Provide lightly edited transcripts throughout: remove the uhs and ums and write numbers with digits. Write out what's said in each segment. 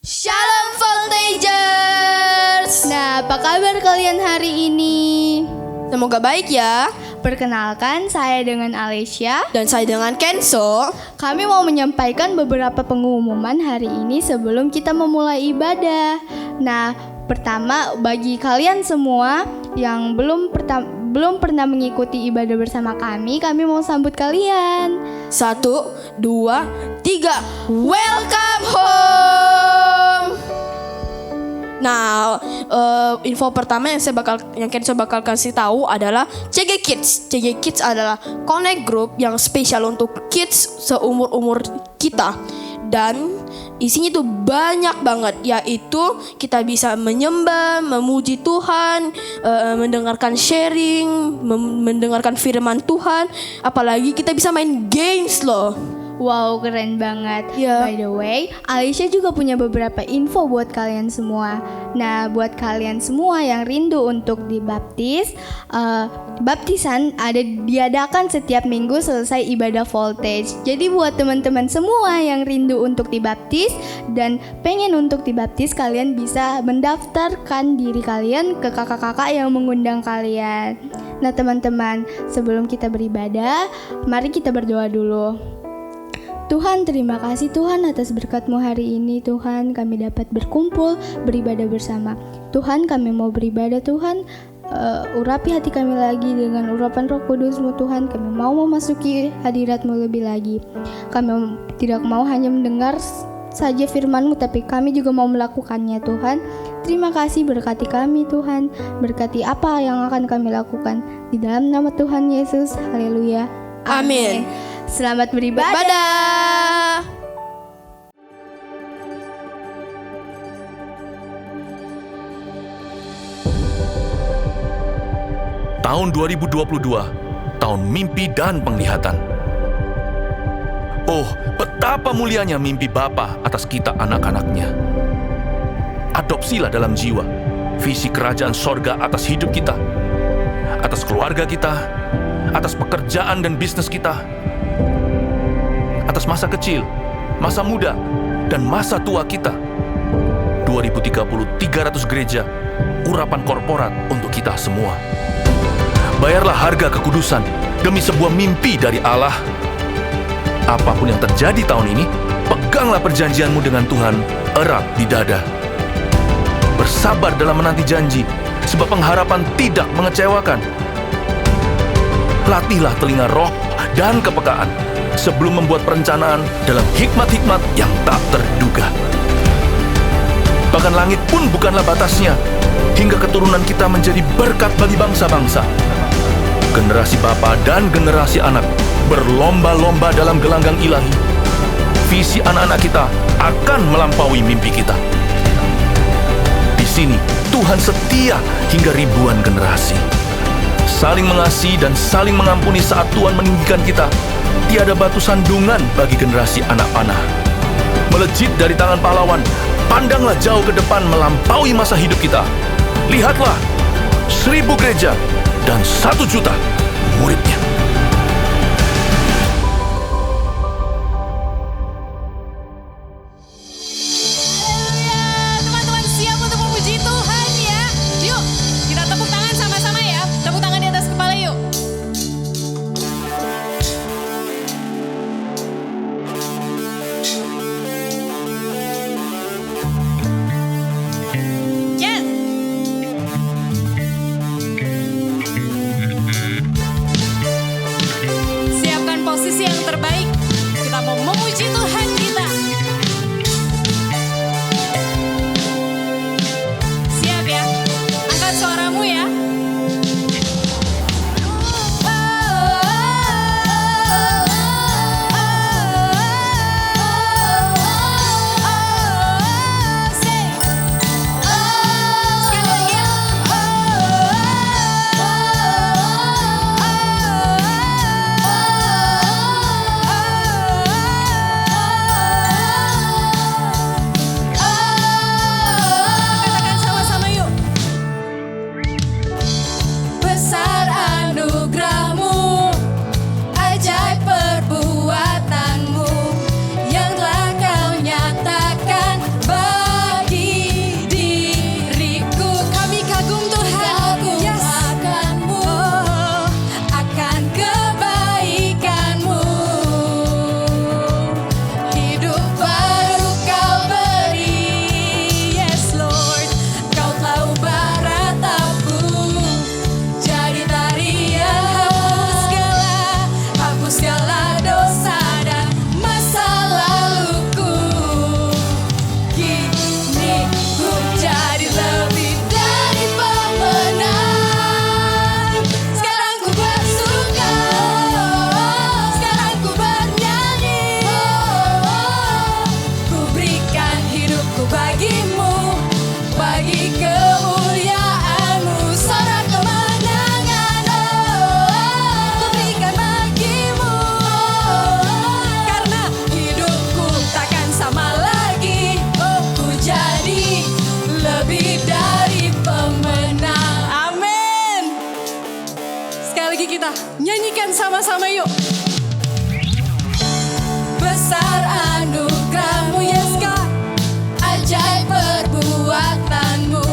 Shalom Voltagers. Nah, apa kabar kalian hari ini? Semoga baik ya. Perkenalkan, saya dengan Alessia. Dan saya dengan Kenzo. Kami mau menyampaikan beberapa pengumuman hari ini sebelum kita memulai ibadah. Nah, pertama, bagi kalian semua yang belum pernah mengikuti ibadah bersama kami mau sambut kalian. 1, 2, 3. Welcome home. Nah, info pertama yang Kenzo bakal kasih tahu adalah CG Kids. CG Kids adalah connect group yang spesial untuk kids seumur-umur kita. Dan isinya tuh banyak banget, yaitu kita bisa menyembah, memuji Tuhan, mendengarkan sharing, mendengarkan firman Tuhan. Apalagi kita bisa main games loh. Wow, keren banget. Ya. By the way, Alicia juga punya beberapa info buat kalian semua. Nah, buat kalian semua yang rindu untuk dibaptis, baptisan diadakan setiap minggu selesai ibadah voltage. Jadi buat teman-teman semua yang rindu untuk dibaptis dan pengen untuk dibaptis, kalian bisa mendaftarkan diri kalian ke kakak-kakak yang mengundang kalian. Nah, teman-teman, sebelum kita beribadah, mari kita berdoa dulu. Tuhan, terima kasih Tuhan atas berkat-Mu hari ini. Tuhan, kami dapat berkumpul, beribadah bersama. Tuhan, kami mau beribadah Tuhan. Urapi hati kami lagi dengan urapan Roh Kudus-Mu Tuhan. Kami mau memasuki hadirat-Mu lebih lagi. Kami tidak mau hanya mendengar saja firman-Mu, tapi kami juga mau melakukannya Tuhan. Terima kasih, berkati kami Tuhan. Berkati apa yang akan kami lakukan. Di dalam nama Tuhan Yesus, haleluya. Amin. Selamat beribadah. Dadah. Tahun 2022, tahun mimpi dan penglihatan. Oh, betapa mulianya mimpi Bapa atas kita anak-anaknya. Adopsilah dalam jiwa visi kerajaan sorga atas hidup kita, atas keluarga kita, atas pekerjaan dan bisnis kita, atas masa kecil, masa muda, dan masa tua kita. 2030, 300 gereja, urapan korporat untuk kita semua. Bayarlah harga kekudusan demi sebuah mimpi dari Allah. Apapun yang terjadi tahun ini, peganglah perjanjianmu dengan Tuhan erat di dada. Bersabar dalam menanti janji, sebab pengharapan tidak mengecewakan. Latihlah telinga roh dan kepekaan sebelum membuat perencanaan dalam hikmat-hikmat yang tak terduga. Bahkan langit pun bukanlah batasnya, hingga keturunan kita menjadi berkat bagi bangsa-bangsa. Generasi bapa dan generasi anak berlomba-lomba dalam gelanggang ilahi. Visi anak-anak kita akan melampaui mimpi kita. Di sini Tuhan setia hingga ribuan generasi. Saling mengasihi dan saling mengampuni saat Tuhan meninggikan kita. Tiada batu sandungan bagi generasi anak panah. Melejit dari tangan pahlawan, pandanglah jauh ke depan melampaui masa hidup kita. Lihatlah, 1000 gereja dan 1 juta muridnya. Teman-teman siap untuk memuji Tuhan ya? Yuk, kita tepuk tangan sama-sama ya. Tepuk tangan di atas kepala yuk. Yes. Nyanyikan sama-sama yuk. Besar anugerahmu Yesus, ajaib perbuatanmu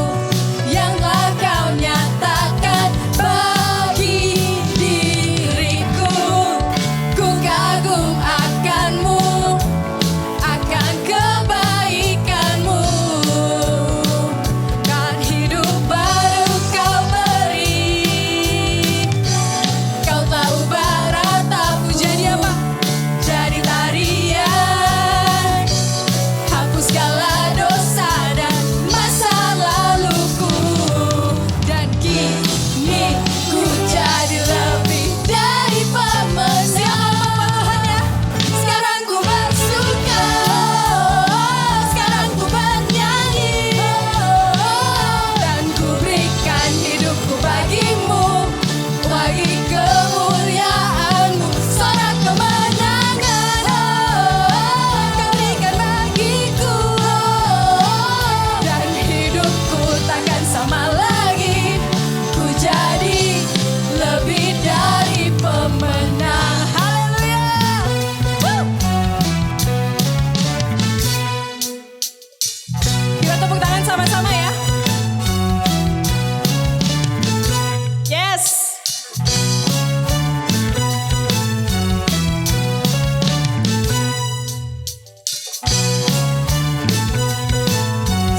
yang telah kau nyatakan bagi diriku. Ku kagum akanmu, akan kebaikanmu. Kan hidup baru kau beri. Kau tahu barat aku jadi apa? Jadi tarian, hapus segala dosa dan masa laluku. Dan kini ku jadi lebih dari pemenang. Sekarang ku bersuka, sekarang ku bernyanyi, dan ku berikan hidupku bagimu, bagi kemuliaanmu. Sorak kemenangan kau berikan bagiku, dan hidupku takkan sama lagi. Ku jadi lebih dari pemenang. Haleluya. Kita tepuk tangan sama-sama ya. Yes.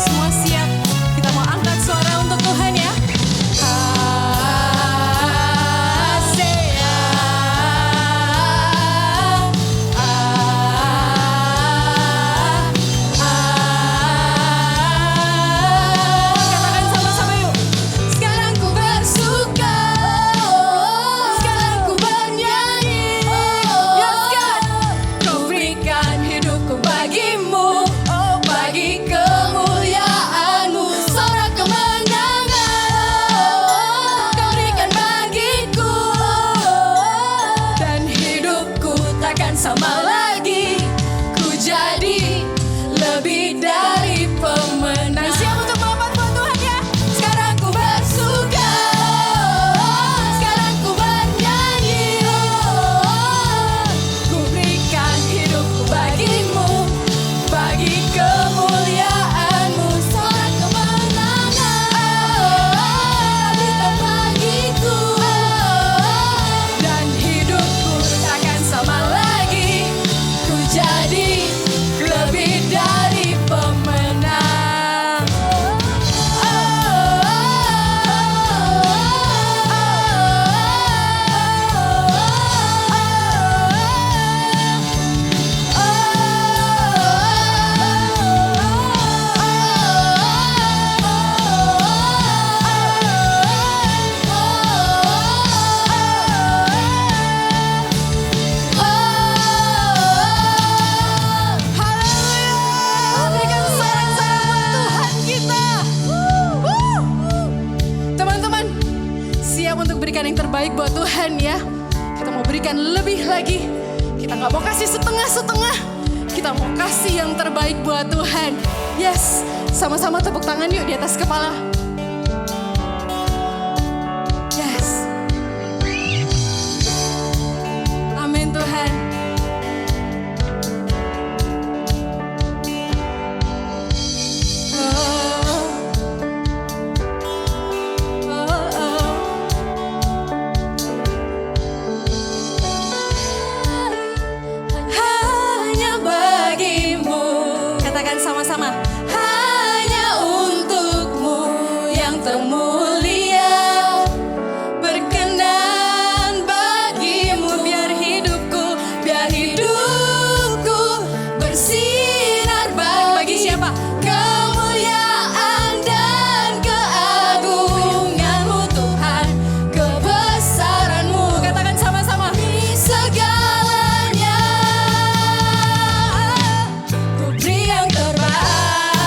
Semua siap? Kita mau angkat suara untuk Tuhan ya. Katakan sama-sama yuk. Sekarang ku bersuka, sekarang ku bernyanyi. Yes God, kau berikan hidupku bagimu, oh bagi kemuliaanmu. Sorak kemenangan kau berikan bagiku, dan hidupku takkan sama lagi. Ku jadi lebih dari pemenang. Siap untuk melompat buat Tuhan ya. Sekarang ku bersuka, sekarang ku bernyanyi, ku berikan hidupku bagimu, bagi kemuliaanmu. Sorak kemenangan berikan bagiku, dan hidupku takkan sama lagi. Ku jadi lebih dari pemenang. Haleluya. Berikan sorak-sorak buat Tuhan kita. Teman-teman, siap untuk berikan yang terbaik buat Tuhan ya. Kita mau berikan lebih lagi. Kita gak mau kasih setengah-setengah. Kita mau kasih yang terbaik buat Tuhan. Yes, sama-sama tepuk tangan yuk di atas kepala. Yes. Amin Tuhan. Hanya bagimu. Katakan sama-sama. Hanya untukmu yang termulia. Berkenan bagimu. Biar hidupku bersinar bagi siapa? Kemuliaan dan keagunganmu Tuhan, kebesaranmu. Katakan sama-sama. Segalanya ku beri yang terbaik.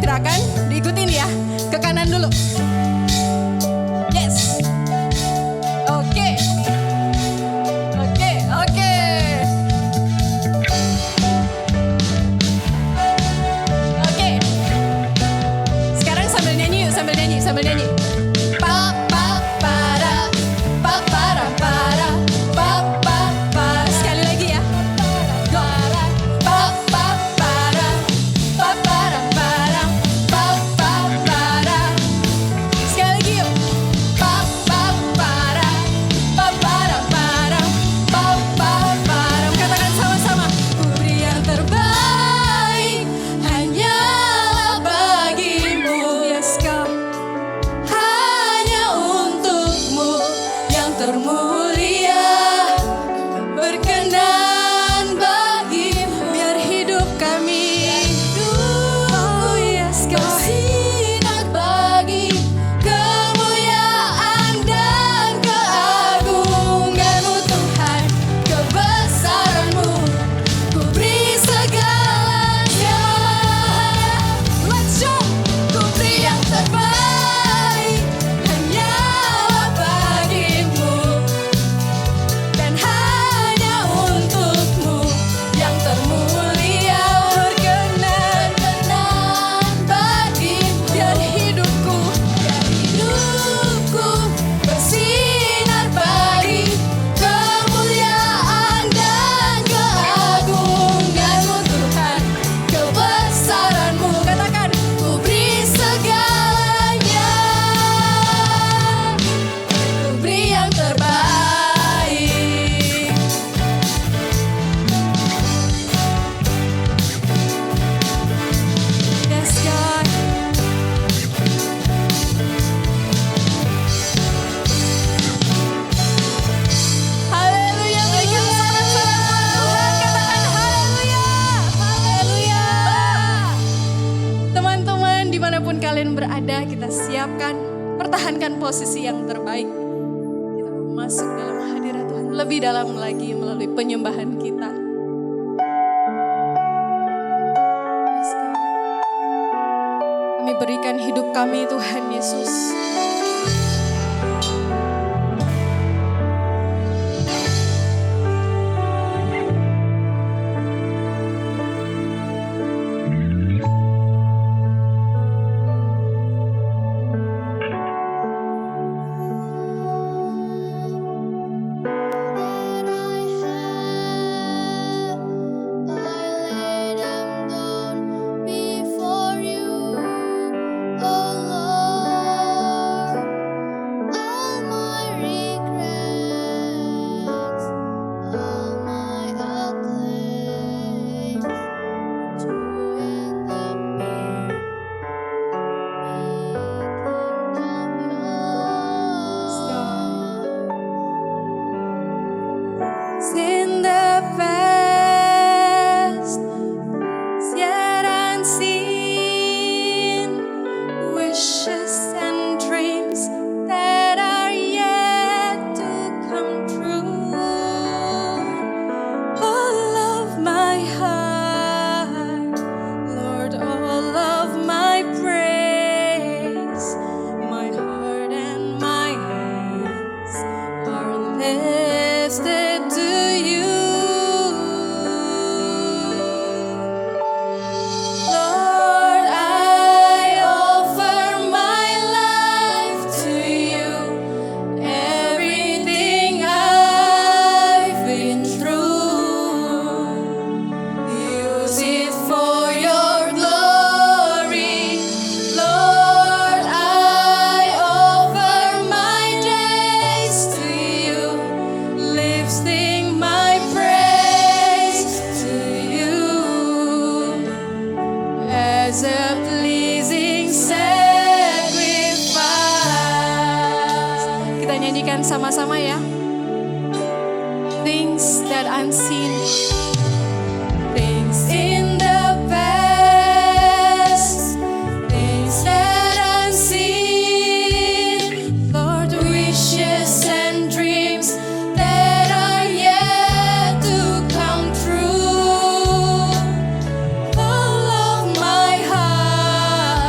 gerakan, diikutin ya. Ke kanan dulu. Yes. Oke. Oke, oke. Oke. Sekarang sambil nyanyi yuk, sambil nyanyi, sambil nyanyi. Pa pa para, pa para para, pa pa para. Sekali lagi ya. Go. Pa pa para, pa para para, pa pa para. Sekali lagi yuk. Pa pa para, pa para para, pa pa para. Katakan sama-sama. Ku beri yang terbaik hanyalah bagimu. Yes, God. Hanya untukmu yang termulia, berkenan bagimu. Biar hidup kami, oh yes, bersinar bagi kemuliaan dan keagungan-Mu Tuhan, kebesaran-Mu. Ku beri segalanya. Let's show. Ku beri yang terbaik hanyalah bagimu, dan hanya untukmu yang termulia, berkenan bagimu. Biar hidupku bersinar bagi kemuliaan dan keagungan-Mu Tuhan, kebesaran-Mu. Katakan, ku beri segalanya, ku beri yang terbaik. Yes, God. Haleluya, berikan sorak-sorak buat Tuhan. Katakan haleluya, haleluya. Teman-teman, dimanapun kalian berada, kita siapkan, pertahankan posisi yang terbaik. Kita mau masuk dalam hadirat Tuhan lebih dalam lagi melalui penyembahan kita. Yes, God. Kami berikan hidup kami, Tuhan Yesus. Before you, oh Lord, nyanyikan sama-sama ya. Things that unseen, things in the past, things that unseen, Lord, wishes and dreams that are yet to come true. All of my heart,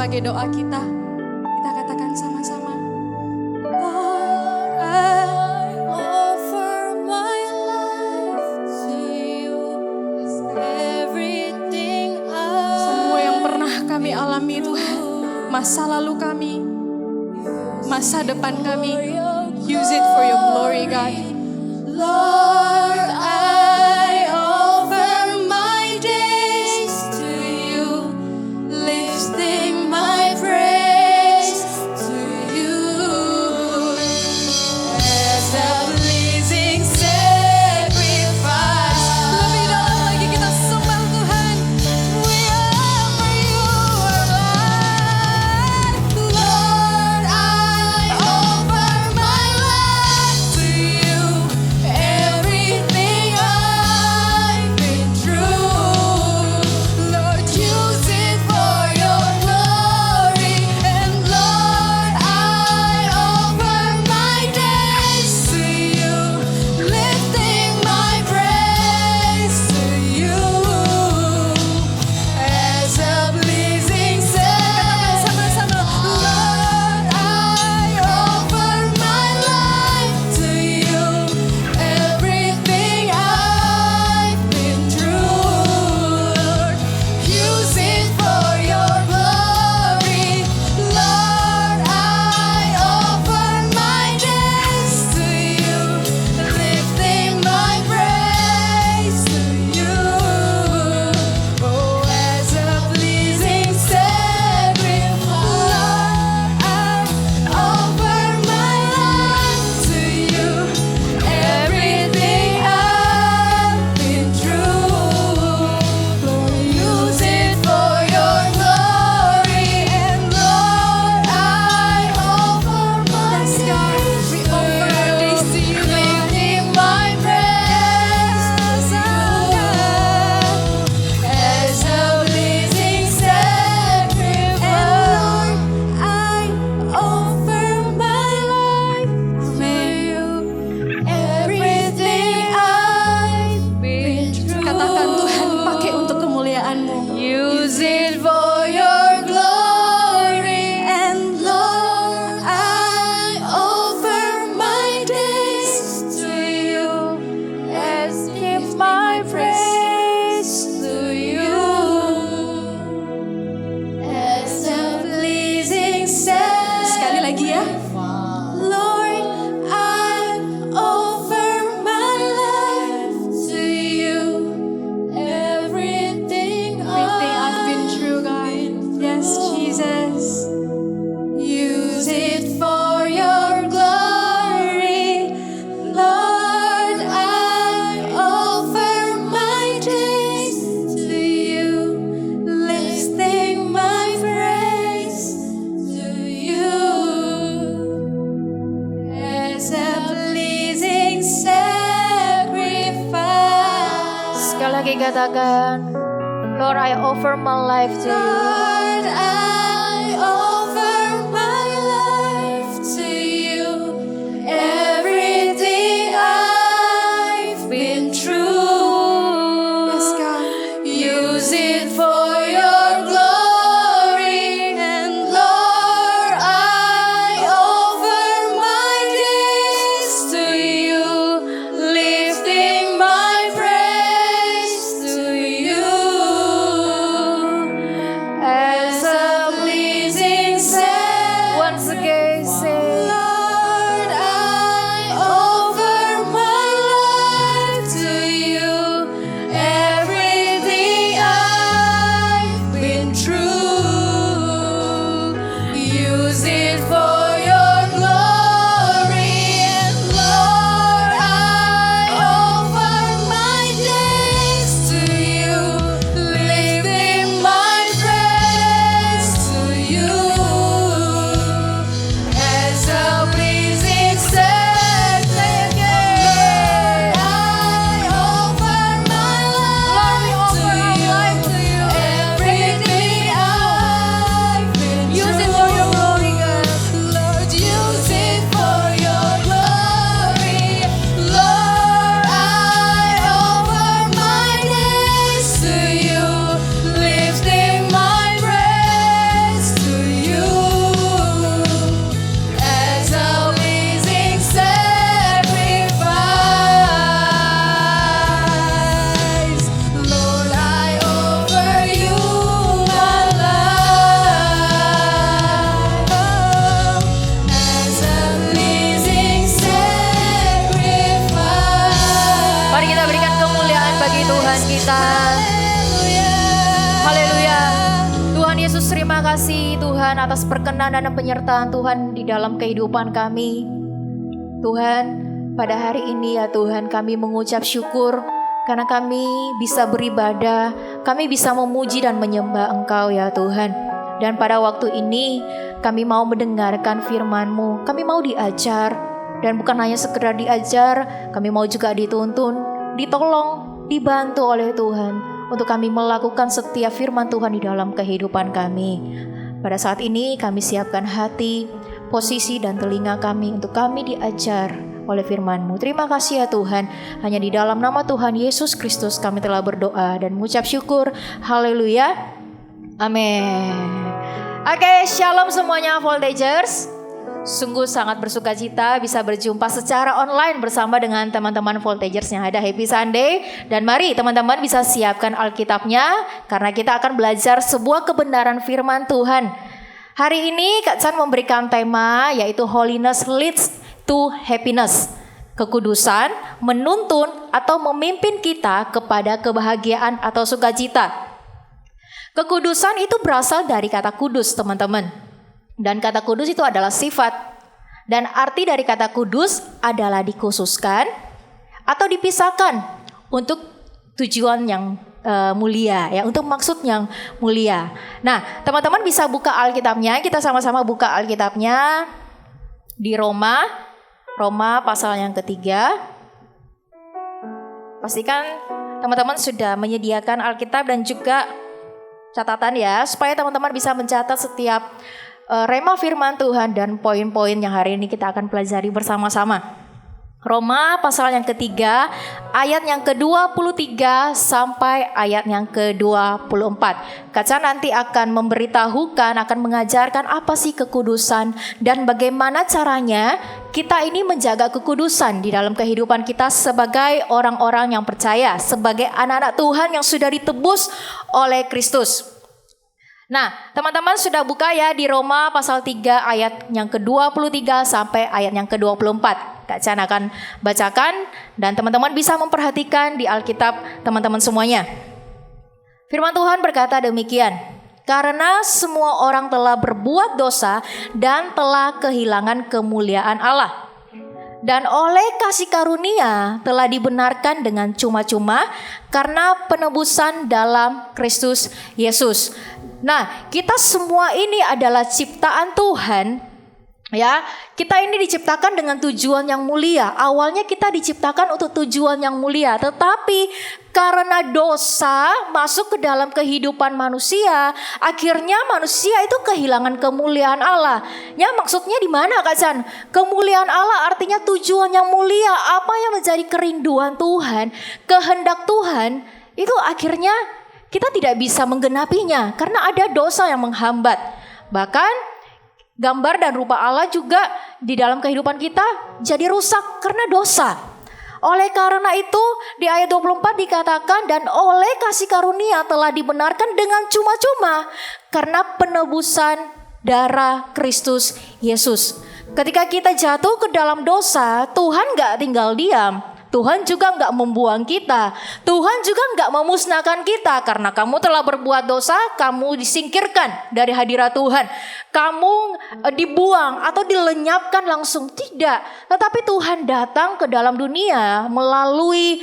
sebagai doa kita. Kita katakan sama-sama. Lord, I offer my life to you. Everything semua yang pernah kami alami Tuhan, masa lalu kami, masa depan kami, use it for your glory, God. Lord, I offer my days to you, lifting my praise to you as a pleasing sacrifice. Lebih dalam lagi kita sembah Tuhan. We offer you our life. Lord, I offer my life to you. Everything I've been through, Lord, use it for your glory. And Lord, I offer my days to you, lifting my praise to you as a pleasing sacrifice. Lord, I offer my life to you. Everything I've been through, Lord, use it for your glory. Lord, I offer my days to you, lifting my praise to you. Oh, as a pleasing sacrifice. Lord, I offer my life to you. Everything I've been through, Lord, use it for your glory. And Lord, I offer my days to you, lifting my praise to you as a pleasing sacrifice. And Lord, I offer my life to you. Everything I've been through. Katakan Tuhan, pakai untuk kemuliaan-Mu. Use it for your glory. And Lord, I offer my days to you. As give my praise to you. As a pleasing sacrifice. Sekali lagi ya. Lord, I offer my life to you. Everything I've been through, God. Yes, Jesus. Use it for your glory. Lord, I offer my days to you, lifting my praise to you as a pleasing sacrifice. Sekali lagi katakan, Lord, I offer my life to you. Lord, I offer my life to you. Everything I've been through, yes, God. Use it for your glory. And Lord, I offer my days to you, lifting my praise to you Tuhan kita. Haleluya. Tuhan Yesus, terima kasih Tuhan atas perkenanan dan penyertaan Tuhan di dalam kehidupan kami. Tuhan, pada hari ini ya Tuhan, kami mengucap syukur karena kami bisa beribadah, kami bisa memuji dan menyembah Engkau ya Tuhan. Dan pada waktu ini kami mau mendengarkan firman-Mu, kami mau diajar. Dan bukan hanya sekedar diajar, kami mau juga dituntun, ditolong, dibantu oleh Tuhan untuk kami melakukan setiap firman Tuhan di dalam kehidupan kami. Pada saat ini kami siapkan hati, posisi dan telinga kami untuk kami diajar oleh firman-Mu. Terima kasih ya Tuhan. Hanya di dalam nama Tuhan Yesus Kristus kami telah berdoa dan mengucap syukur. Haleluya. Amin. Oke, shalom semuanya Voltagers. Sungguh sangat bersuka cita bisa berjumpa secara online bersama dengan teman-teman Voltagers yang ada. Happy Sunday. Dan mari teman-teman bisa siapkan Alkitabnya karena kita akan belajar sebuah kebenaran firman Tuhan. Hari ini Kak Chan memberikan tema yaitu Holiness Leads to Happiness. Kekudusan menuntun atau memimpin kita kepada kebahagiaan atau sukacita. Kekudusan itu berasal dari kata kudus teman-teman. Dan kata kudus itu adalah sifat. Dan arti dari kata kudus adalah dikhususkan atau dipisahkan untuk tujuan yang mulia, ya, untuk maksud yang mulia. Nah, teman-teman bisa buka Alkitabnya, kita sama-sama buka Alkitabnya di Roma pasal yang ketiga. Pastikan teman-teman sudah menyediakan Alkitab dan juga catatan ya, supaya teman-teman bisa mencatat setiap rema firman Tuhan dan poin-poin yang hari ini kita akan pelajari bersama-sama. Roma pasal yang ketiga ayat yang ke-23 sampai ayat yang ke-24. Kaca nanti akan memberitahukan, akan mengajarkan apa sih kekudusan dan bagaimana caranya kita ini menjaga kekudusan di dalam kehidupan kita sebagai orang-orang yang percaya, sebagai anak-anak Tuhan yang sudah ditebus oleh Kristus. Nah, teman-teman sudah buka ya di Roma pasal 3 ayat yang ke-23 sampai ayat yang ke-24. Kak Chan akan bacakan dan teman-teman bisa memperhatikan di Alkitab teman-teman semuanya. Firman Tuhan berkata demikian. Karena semua orang telah berbuat dosa dan telah kehilangan kemuliaan Allah. Dan oleh kasih karunia telah dibenarkan dengan cuma-cuma karena penebusan dalam Kristus Yesus. Nah, kita semua ini adalah ciptaan Tuhan, ya. Kita ini diciptakan dengan tujuan yang mulia. Awalnya kita diciptakan untuk tujuan yang mulia, tetapi karena dosa masuk ke dalam kehidupan manusia, akhirnya manusia itu kehilangan kemuliaan Allah. Ya, maksudnya di mana Kak Chan? Kemuliaan Allah artinya tujuan yang mulia, apa yang menjadi kerinduan Tuhan, kehendak Tuhan, itu akhirnya kita tidak bisa menggenapinya karena ada dosa yang menghambat. Bahkan gambar dan rupa Allah juga di dalam kehidupan kita jadi rusak karena dosa. Oleh karena itu di ayat 24 dikatakan dan oleh kasih karunia telah dibenarkan dengan cuma-cuma karena penebusan darah Kristus Yesus. Ketika kita jatuh ke dalam dosa, Tuhan gak tinggal diam. Tuhan juga gak membuang kita. Tuhan juga gak memusnahkan kita. Karena kamu telah berbuat dosa, kamu disingkirkan dari hadirat Tuhan. Kamu dibuang atau dilenyapkan langsung. Tidak. Tetapi Tuhan datang ke dalam dunia melalui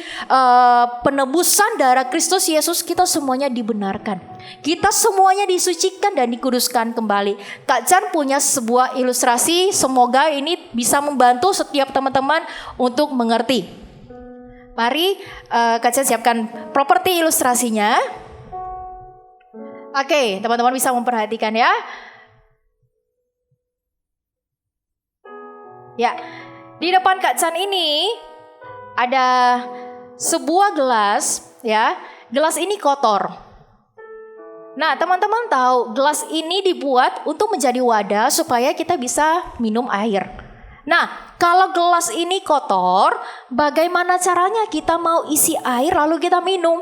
penebusan darah Kristus Yesus. Kita semuanya dibenarkan. Kita semuanya disucikan dan dikuduskan kembali. Kak Chan punya sebuah ilustrasi. Semoga ini bisa membantu setiap teman-teman untuk mengerti. Mari Kak Chan siapkan properti ilustrasinya. Oke, teman-teman bisa memperhatikan ya. Ya, di depan Kak Chan ini ada sebuah gelas ya. Gelas ini kotor. Nah, teman-teman tahu gelas ini dibuat untuk menjadi wadah supaya kita bisa minum air. Nah, kalau gelas ini kotor, bagaimana caranya kita mau isi air lalu kita minum?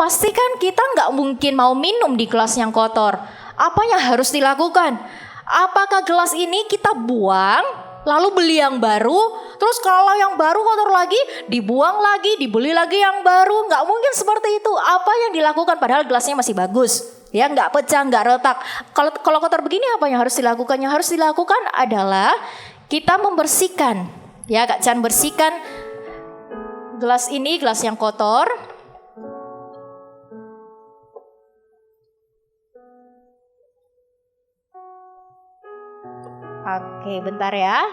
Pastikan kita nggak mungkin mau minum di gelas yang kotor. Apa yang harus dilakukan? Apakah gelas ini kita buang lalu beli yang baru, terus kalau yang baru kotor lagi, dibuang lagi, dibeli lagi yang baru. Nggak mungkin seperti itu. Apa yang dilakukan padahal gelasnya masih bagus, ya nggak pecah, nggak retak. Kalau kotor begini apa yang harus dilakukan? Yang harus dilakukan adalah kita membersihkan, ya Kak Chan, bersihkan gelas ini, gelas yang kotor. Oke, bentar ya.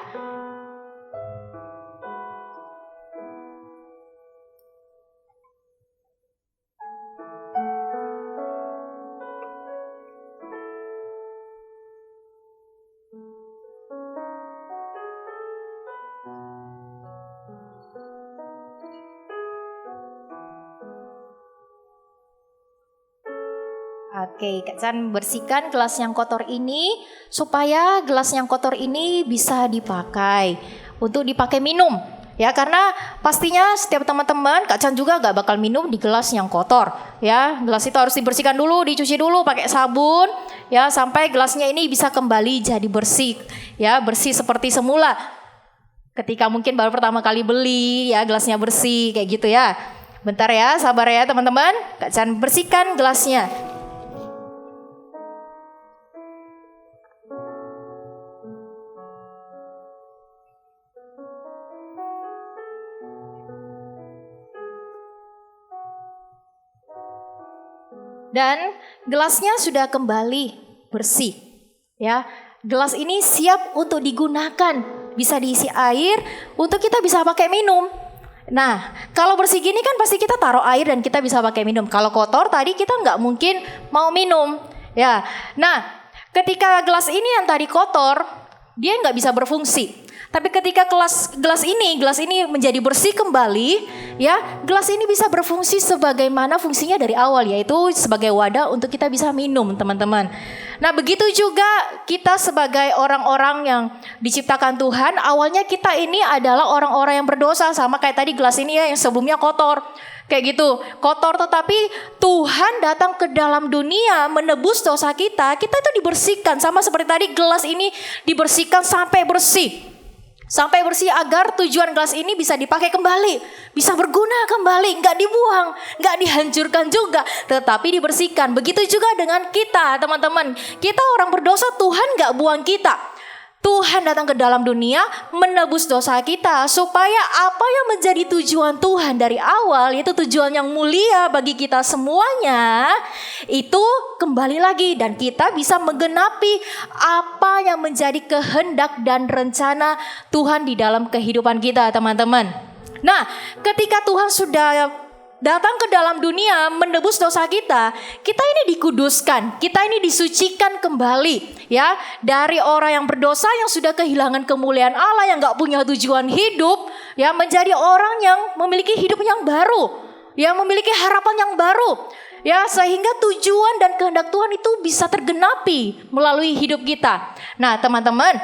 Oke, Kak Chan bersihkan gelas yang kotor ini supaya gelas yang kotor ini bisa dipakai untuk dipakai minum. Ya, karena pastinya setiap teman-teman Kak Chan juga gak bakal minum di gelas yang kotor. Ya, gelas itu harus dibersihkan dulu, dicuci dulu pakai sabun. Ya, sampai gelasnya ini bisa kembali jadi bersih. Ya, bersih seperti semula. Ketika mungkin baru pertama kali beli, ya gelasnya bersih kayak gitu ya. Bentar ya, sabar ya teman-teman. Kak Chan bersihkan gelasnya. Dan gelasnya sudah kembali bersih. Ya, gelas ini siap untuk digunakan, bisa diisi air untuk kita bisa pakai minum. Nah, kalau bersih gini kan pasti kita taruh air dan kita bisa pakai minum. Kalau kotor tadi kita nggak mungkin mau minum. Ya, nah ketika gelas ini yang tadi kotor, dia nggak bisa berfungsi. Tapi ketika gelas ini menjadi bersih kembali, ya gelas ini bisa berfungsi sebagaimana fungsinya dari awal, yaitu sebagai wadah untuk kita bisa minum, teman-teman. Nah, begitu juga kita sebagai orang-orang yang diciptakan Tuhan, awalnya kita ini adalah orang-orang yang berdosa, sama kayak tadi gelas ini ya yang sebelumnya kotor. Kayak gitu, kotor, tetapi Tuhan datang ke dalam dunia menebus dosa kita itu dibersihkan. Sama seperti tadi gelas ini dibersihkan sampai bersih. Sampai bersih agar tujuan gelas ini bisa dipakai kembali, bisa berguna kembali, nggak dibuang, nggak dihancurkan juga, tetapi dibersihkan. Begitu juga dengan kita, teman-teman. Kita orang berdosa, Tuhan nggak buang kita. Tuhan datang ke dalam dunia menebus dosa kita supaya apa yang menjadi tujuan Tuhan dari awal, yaitu tujuan yang mulia bagi kita semuanya, itu kembali lagi dan kita bisa menggenapi apa yang menjadi kehendak dan rencana Tuhan di dalam kehidupan kita, teman-teman. Nah, ketika Tuhan sudah datang ke dalam dunia menebus dosa kita ini dikuduskan, kita ini disucikan kembali, ya, dari orang yang berdosa yang sudah kehilangan kemuliaan Allah, yang gak punya tujuan hidup, ya, menjadi orang yang memiliki hidup yang baru, yang memiliki harapan yang baru, ya, sehingga tujuan dan kehendak Tuhan itu bisa tergenapi melalui hidup kita. Nah, teman-teman,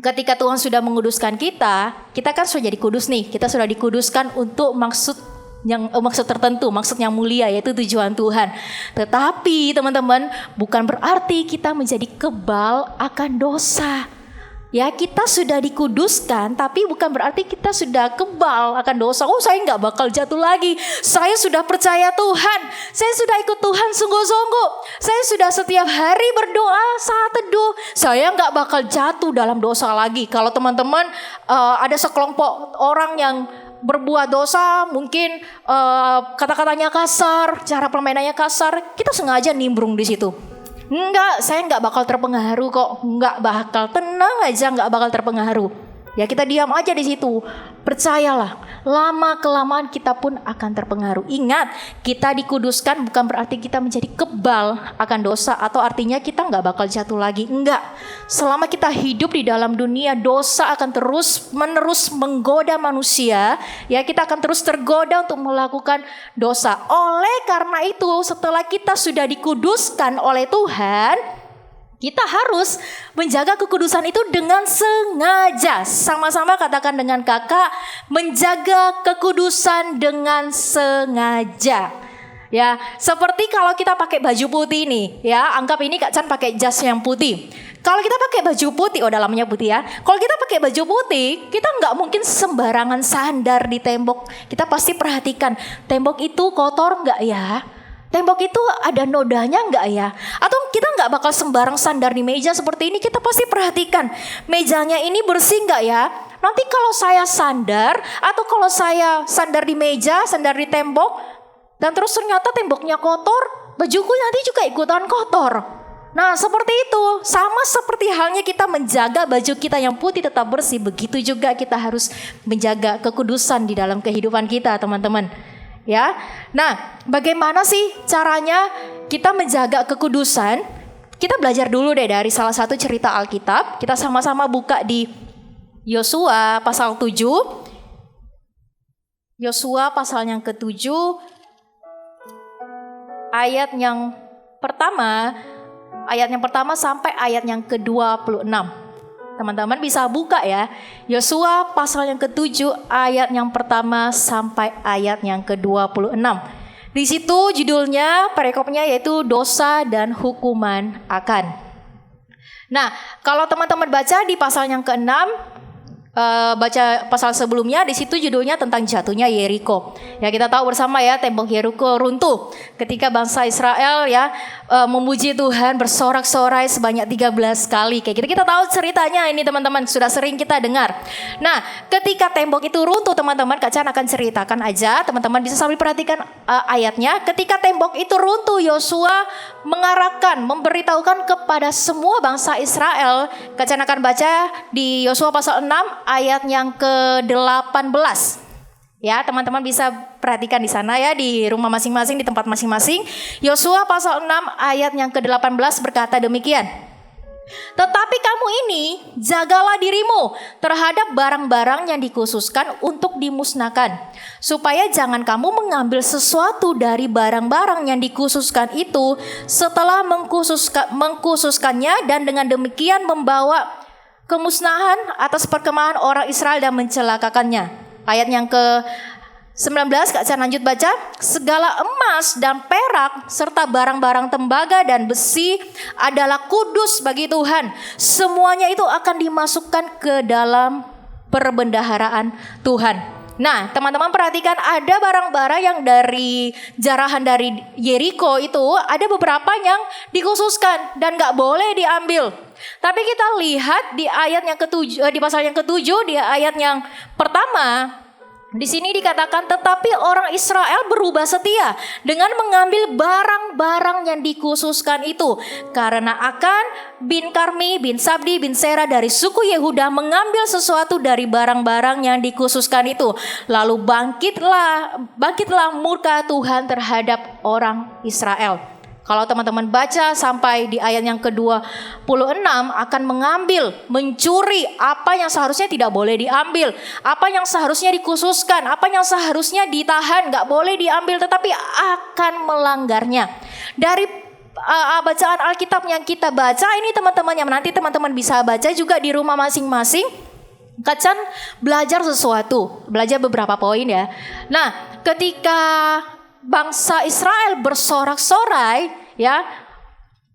ketika Tuhan sudah menguduskan kita kan sudah jadi kudus nih, kita sudah dikuduskan untuk maksud tertentu, maksud yang mulia, yaitu tujuan Tuhan. Tetapi teman-teman, bukan berarti kita menjadi kebal akan dosa. Ya, kita sudah dikuduskan, tapi bukan berarti kita sudah kebal akan dosa. Oh, saya nggak bakal jatuh lagi. Saya sudah percaya Tuhan. Saya sudah ikut Tuhan sungguh-sungguh. Saya sudah setiap hari berdoa saat teduh. Saya nggak bakal jatuh dalam dosa lagi. Kalau teman-teman ada sekelompok orang yang berbuat dosa, mungkin kata-katanya kasar, cara permainannya kasar, kita sengaja nimbrung di situ. Enggak, saya enggak bakal terpengaruh kok, enggak bakal, tenang aja, enggak bakal terpengaruh. Ya, kita diam aja di situ. Percayalah, lama kelamaan kita pun akan terpengaruh. Ingat, kita dikuduskan bukan berarti kita menjadi kebal akan dosa atau artinya kita enggak bakal jatuh lagi. Enggak. Selama kita hidup di dalam dunia, dosa akan terus menerus menggoda manusia. Ya, kita akan terus tergoda untuk melakukan dosa. Oleh karena itu, setelah kita sudah dikuduskan oleh Tuhan, kita harus menjaga kekudusan itu dengan sengaja. Sama-sama katakan dengan kakak, menjaga kekudusan dengan sengaja. Ya, seperti kalau kita pakai baju putih nih, ya, anggap ini Kak Chan pakai jas yang putih. Kalau kita pakai baju putih, dalamnya putih ya. Kalau kita pakai baju putih, kita nggak mungkin sembarangan sandar di tembok. Kita pasti perhatikan, tembok itu kotor nggak ya? Tembok itu ada nodanya nggak ya? Atau kita nggak bakal sembarang sandar di meja seperti ini. Kita pasti perhatikan, mejanya ini bersih nggak ya? Nanti kalau saya sandar, atau kalau saya sandar di meja, sandar di tembok, dan terus ternyata temboknya kotor, bajuku nanti juga ikutan kotor. Nah seperti itu, sama seperti halnya kita menjaga baju kita yang putih tetap bersih, begitu juga kita harus menjaga kekudusan di dalam kehidupan kita, teman-teman. Ya, nah bagaimana sih caranya kita menjaga kekudusan? Kita belajar dulu deh dari salah satu cerita Alkitab. Kita sama-sama buka di Yosua pasal 7. Yosua pasal yang ke-7, ayat yang pertama sampai ayat yang ke-26. Teman-teman bisa buka ya. Yosua pasal yang ke-7 ayat yang pertama sampai ayat yang ke-26. Di situ judulnya, perikopnya yaitu dosa dan hukuman akan. Nah, kalau teman-teman baca di pasal yang ke-6, baca pasal sebelumnya, di situ judulnya tentang jatuhnya Yeriko. Ya, kita tahu bersama ya, tembok Yeriko runtuh ketika bangsa Israel ya memuji Tuhan, bersorak-sorai sebanyak 13 kali. Kayak gitu, kita tahu ceritanya ini teman-teman, sudah sering kita dengar. Nah, ketika tembok itu runtuh teman-teman, Kak Chan akan ceritakan aja, teman-teman bisa sambil perhatikan ayatnya. Ketika tembok itu runtuh, Yosua mengarahkan, memberitahukan kepada semua bangsa Israel. Kak Chan akan baca di Yosua pasal 6 ayat yang ke-18. Ya, teman-teman bisa perhatikan di sana ya, di rumah masing-masing, di tempat masing-masing. Yosua pasal 6 ayat yang ke-18 berkata demikian. Tetapi kamu ini jagalah dirimu terhadap barang-barang yang dikhususkan untuk dimusnahkan, supaya jangan kamu mengambil sesuatu dari barang-barang yang dikhususkan itu setelah mengkhususkannya, dan dengan demikian membawa kemusnahan atas perkemahan orang Israel dan mencelakakannya. Ayat yang ke-19, Kak Chan lanjut baca. Segala emas dan perak serta barang-barang tembaga dan besi adalah kudus bagi Tuhan. Semuanya itu akan dimasukkan ke dalam perbendaharaan Tuhan. Nah, teman-teman perhatikan, ada barang-barang yang dari jarahan dari Yeriko itu, ada beberapa yang dikhususkan dan gak boleh diambil. Tapi kita lihat di ayat yang ke-7, di pasal yang ke-7, di ayat yang pertama, di sini dikatakan, tetapi orang Israel berubah setia dengan mengambil barang-barang yang dikhususkan itu. Karena Akan bin Karmi bin Sabdi bin Sera dari suku Yehuda mengambil sesuatu dari barang-barang yang dikhususkan itu. Lalu bangkitlah murka Tuhan terhadap orang Israel. Kalau teman-teman baca sampai di ayat yang ke-26, akan mencuri apa yang seharusnya tidak boleh diambil, apa yang seharusnya dikhususkan, apa yang seharusnya ditahan, gak boleh diambil, tetapi akan melanggarnya. Dari bacaan Alkitab yang kita baca ini teman-teman, yang nanti teman-teman bisa baca juga di rumah masing-masing, Kak Chan belajar sesuatu, belajar beberapa poin ya. Nah, ketika bangsa Israel bersorak-sorai ya,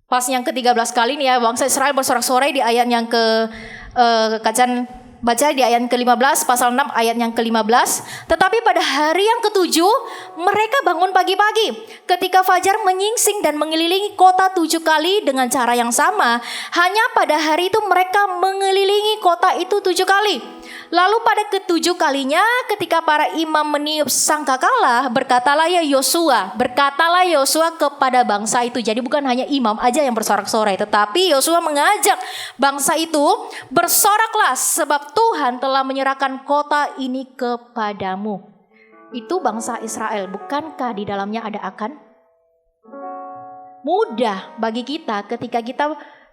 pas yang ke-13 kali nih ya, bangsa Israel bersorak-sorai di ayat yang Kak Chan baca di ayat ke-15 pasal 6 ayat yang ke-15. Tetapi pada hari yang ke-7 mereka bangun pagi-pagi ketika fajar menyingsing dan mengelilingi kota 7 kali dengan cara yang sama. Hanya pada hari itu mereka mengelilingi kota itu 7 kali. Lalu pada ke-7 kalinya ketika para imam meniup sangkakala, berkatalah Yosua kepada bangsa itu. Jadi bukan hanya imam aja yang bersorak-sorai, tetapi Yosua mengajak bangsa itu, bersoraklah sebab Tuhan telah menyerahkan kota ini kepadamu. Itu bangsa Israel, bukankah di dalamnya ada Akan? Mudah bagi kita ketika kita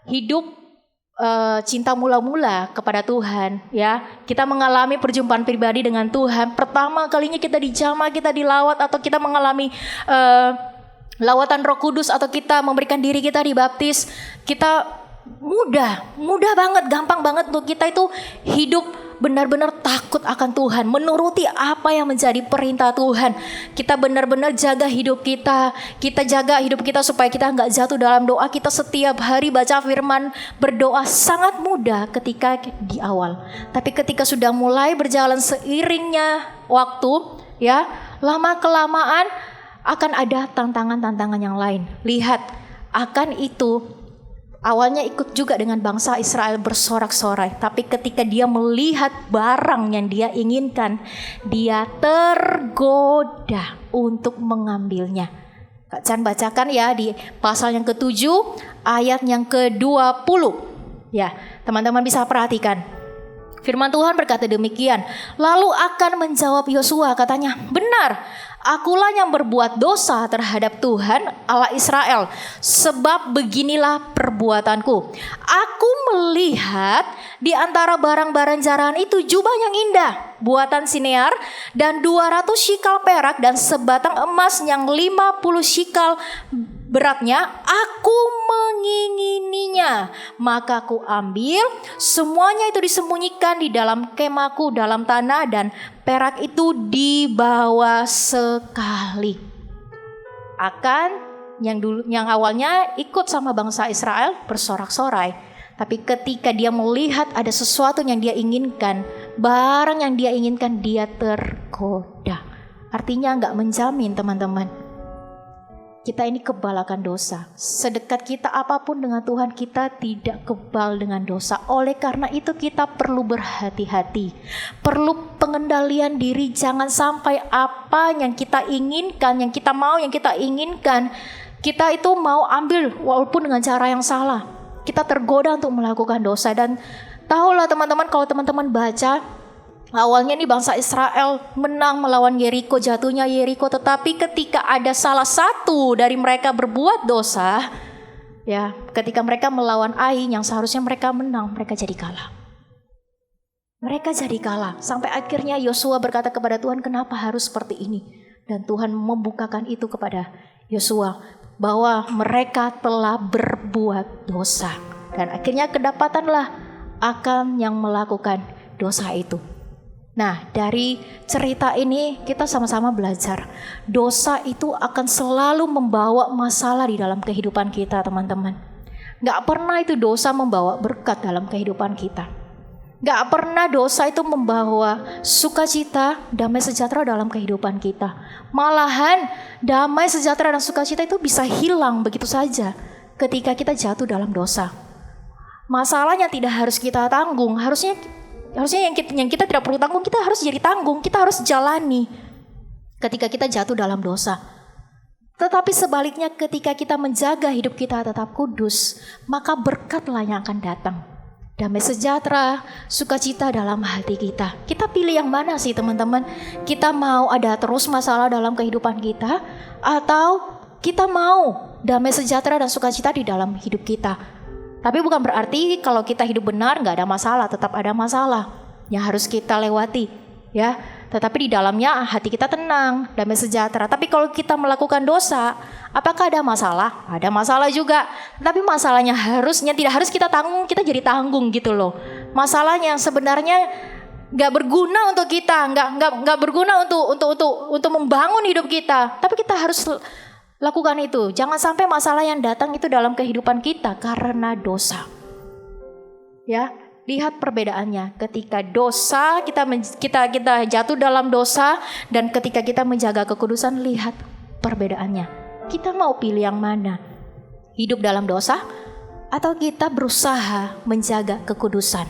hidup cinta mula-mula kepada Tuhan ya, kita mengalami perjumpaan pribadi dengan Tuhan, pertama kalinya kita dijamah, kita dilawat, atau kita mengalami lawatan Roh Kudus, atau kita memberikan diri kita dibaptis, kita mudah banget, gampang banget untuk kita itu hidup benar-benar takut akan Tuhan, menuruti apa yang menjadi perintah Tuhan. Kita benar-benar jaga hidup kita jaga hidup kita supaya kita nggak jatuh dalam doa. Kita setiap hari baca firman, berdoa sangat mudah ketika di awal. Tapi ketika sudah mulai berjalan seiringnya waktu, ya, lama kelamaan akan ada tantangan-tantangan yang lain. Lihat, akan itu awalnya ikut juga dengan bangsa Israel bersorak-sorai. Tapi ketika dia melihat barang yang dia inginkan, dia tergoda untuk mengambilnya. Kak Chan bacakan ya di pasal yang ke-7 ayat yang ke-20. Ya, teman-teman bisa perhatikan. Firman Tuhan berkata demikian. Lalu akan menjawab Yosua, katanya, benar, akulah yang berbuat dosa terhadap Tuhan Allah Israel. Sebab beginilah perbuatanku. Aku melihat di antara barang-barang jarahan itu jubah yang indah, buatan Sinear, dan 200 shikal perak, dan sebatang emas yang 50 shikal beratnya. Aku mengingininya, maka aku ambil. Semuanya itu disembunyikan di dalam kemahku dalam tanah, dan perak itu dibawa sekali. Akan yang awalnya ikut sama bangsa Israel bersorak-sorai, tapi ketika dia melihat ada sesuatu yang dia inginkan, barang yang dia inginkan, dia tergoda. Artinya nggak menjamin, teman-teman. Kita ini kebal akan dosa. Sedekat kita apapun dengan Tuhan, kita tidak kebal dengan dosa. Oleh karena itu kita perlu berhati-hati. Perlu pengendalian diri. Jangan sampai apa yang kita inginkan, yang kita mau, yang kita inginkan, kita itu mau ambil walaupun dengan cara yang salah. Kita tergoda untuk melakukan dosa. Dan tahulah teman-teman, kalau teman-teman baca, awalnya nih bangsa Israel menang melawan Yeriko, jatuhnya Yeriko. Tetapi ketika ada salah satu dari mereka berbuat dosa, ya, ketika mereka melawan Ai yang seharusnya mereka menang, mereka jadi kalah. Mereka jadi kalah. Sampai akhirnya Yosua berkata kepada Tuhan, kenapa harus seperti ini? Dan Tuhan membukakan itu kepada Yosua, bahwa mereka telah berbuat dosa. Dan akhirnya kedapatanlah akan yang melakukan dosa itu. Nah, dari cerita ini kita sama-sama belajar. Dosa itu akan selalu membawa masalah di dalam kehidupan kita, teman-teman. Gak pernah itu dosa membawa berkat dalam kehidupan kita. Gak pernah dosa itu membawa sukacita, damai sejahtera dalam kehidupan kita. Malahan damai sejahtera dan sukacita itu bisa hilang begitu saja ketika kita jatuh dalam dosa. Masalahnya tidak harus kita tanggung. Harusnya yang kita tidak perlu tanggung, kita harus jadi tanggung, kita harus jalani ketika kita jatuh dalam dosa. Tetapi sebaliknya ketika kita menjaga hidup kita tetap kudus, maka berkatlah yang akan datang. Damai sejahtera, sukacita dalam hati kita. Kita pilih yang mana sih, teman-teman? Kita mau ada terus masalah dalam kehidupan kita, atau kita mau damai sejahtera dan sukacita di dalam hidup kita? Tapi bukan berarti kalau kita hidup benar gak ada masalah, tetap ada masalah yang harus kita lewati, ya. Tetapi di dalamnya hati kita tenang, damai sejahtera. Tapi kalau kita melakukan dosa, apakah ada masalah? Ada masalah juga. Tapi masalahnya tidak harus kita tanggung, kita jadi tanggung gitu loh. Masalahnya yang sebenarnya gak berguna untuk kita, gak berguna untuk membangun hidup kita. Tapi kita harus lakukan itu. Jangan sampai masalah yang datang itu dalam kehidupan kita karena dosa. Ya, lihat perbedaannya. Ketika dosa kita jatuh dalam dosa, dan ketika kita menjaga kekudusan, lihat perbedaannya. Kita mau pilih yang mana? Hidup dalam dosa atau kita berusaha menjaga kekudusan?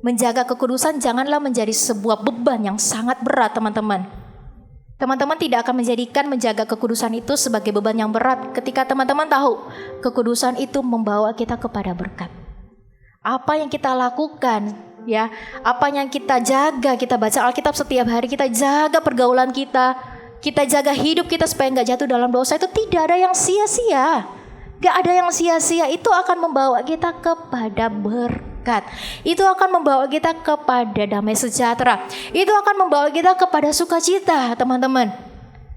Menjaga kekudusan janganlah menjadi sebuah beban yang sangat berat, teman-teman. Teman-teman tidak akan menjadikan menjaga kekudusan itu sebagai beban yang berat ketika teman-teman tahu kekudusan itu membawa kita kepada berkat. Apa yang kita lakukan, ya, apa yang kita jaga, kita baca Alkitab setiap hari, kita jaga pergaulan kita jaga hidup kita supaya nggak jatuh dalam dosa, itu tidak ada yang sia-sia. Gak ada yang sia-sia. Itu akan membawa kita kepada berkat. Itu akan membawa kita kepada damai sejahtera. Itu akan membawa kita kepada sukacita, teman-teman.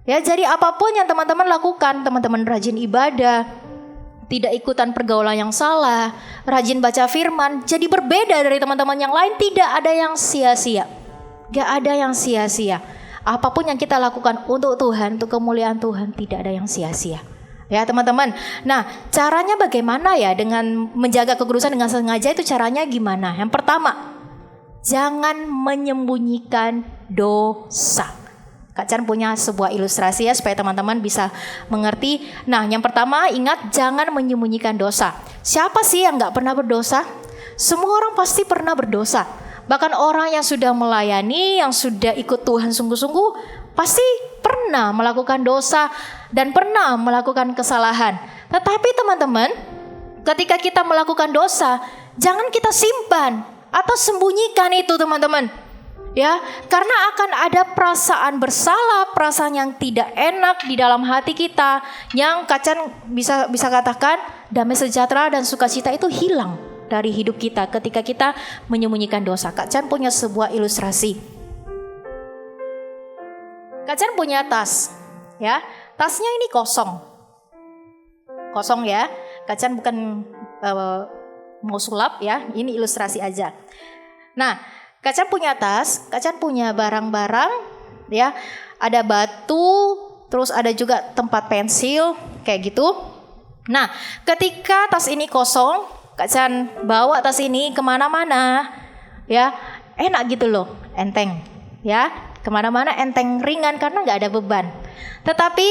Ya, jadi apapun yang teman-teman lakukan, teman-teman rajin ibadah, tidak ikutan pergaulan yang salah, rajin baca firman, jadi berbeda dari teman-teman yang lain. Tidak ada yang sia-sia. Gak ada yang sia-sia. Apapun yang kita lakukan untuk Tuhan, untuk kemuliaan Tuhan, tidak ada yang sia-sia. Ya teman-teman. Nah, caranya bagaimana ya dengan menjaga kekudusan dengan sengaja itu caranya gimana? Yang pertama, jangan menyembunyikan dosa. Kak Chan punya sebuah ilustrasi ya supaya teman-teman bisa mengerti. Nah, yang pertama ingat jangan menyembunyikan dosa. Siapa sih yang gak pernah berdosa? Semua orang pasti pernah berdosa. Bahkan orang yang sudah melayani, yang sudah ikut Tuhan sungguh-sungguh, pasti pernah melakukan dosa dan pernah melakukan kesalahan. Tetapi teman-teman, ketika kita melakukan dosa, jangan kita simpan atau sembunyikan itu teman-teman. Ya, karena akan ada perasaan bersalah, perasaan yang tidak enak di dalam hati kita, yang Kak Chan bisa katakan damai sejahtera dan sukacita itu hilang dari hidup kita ketika kita menyembunyikan dosa. Kak Chan punya sebuah ilustrasi. Kak Chan punya tas, ya, tasnya ini kosong ya. Kak Chan bukan mau sulap ya, ini ilustrasi aja. Nah, Kak Chan punya tas, Kak Chan punya barang-barang, ya, ada batu, terus ada juga tempat pensil, kayak gitu. Nah, ketika tas ini kosong, Kak Chan bawa tas ini kemana-mana, ya, enak gitu loh, enteng, ya, kemana-mana enteng, ringan karena nggak ada beban. Tetapi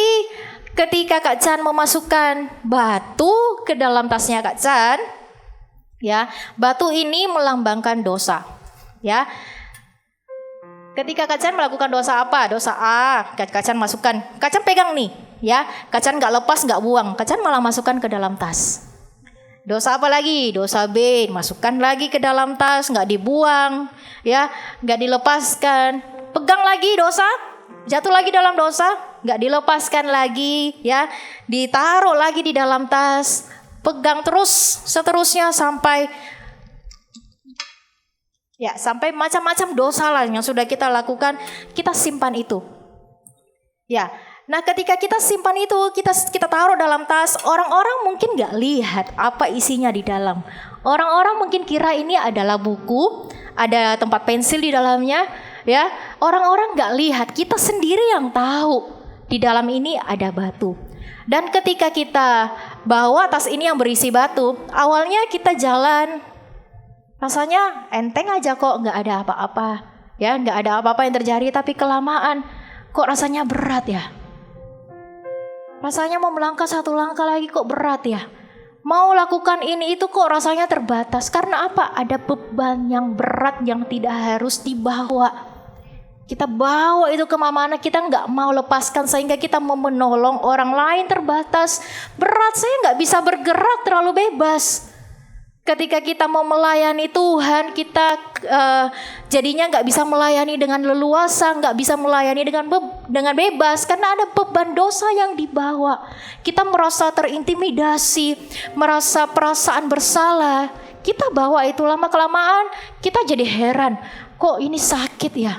ketika Kak Chan memasukkan batu ke dalam tasnya Kak Chan, ya, batu ini melambangkan dosa. Ya, ketika Kak Chan melakukan dosa apa? Dosa A, Kak Chan masukkan, Kak Chan pegang nih, ya, Kak Chan nggak lepas, nggak buang, Kak Chan malah masukkan ke dalam tas. Dosa apa lagi? Dosa B, masukkan lagi ke dalam tas, nggak dibuang, ya, nggak dilepaskan, pegang lagi dosa, jatuh lagi dalam dosa, nggak dilepaskan lagi, ya, ditaruh lagi di dalam tas, pegang terus, seterusnya sampai macam-macam dosa lah yang sudah kita lakukan, kita simpan itu. Ya, nah ketika kita simpan itu, kita taruh dalam tas, orang-orang mungkin nggak lihat apa isinya di dalam. Orang-orang mungkin kira ini adalah buku, ada tempat pensil di dalamnya, ya. Orang-orang nggak lihat, kita sendiri yang tahu di dalam ini ada batu. Dan ketika kita bawa tas ini yang berisi batu, awalnya kita jalan, rasanya enteng aja kok, nggak ada apa-apa, ya, nggak ada apa-apa yang terjadi. Tapi kelamaan, kok rasanya berat ya? Rasanya mau melangkah satu langkah lagi kok berat ya? Mau lakukan ini itu kok rasanya terbatas. Karena apa? Ada beban yang berat yang tidak harus dibawa. Kita bawa itu kemana-mana, kita nggak mau lepaskan sehingga kita mau menolong orang lain terbatas. Berat, saya nggak bisa bergerak, terlalu bebas. Ketika kita mau melayani Tuhan, kita jadinya nggak bisa melayani dengan leluasa, nggak bisa melayani dengan bebas karena ada beban dosa yang dibawa. Kita merasa terintimidasi, merasa perasaan bersalah. Kita bawa itu lama-kelamaan, kita jadi heran, kok ini sakit ya?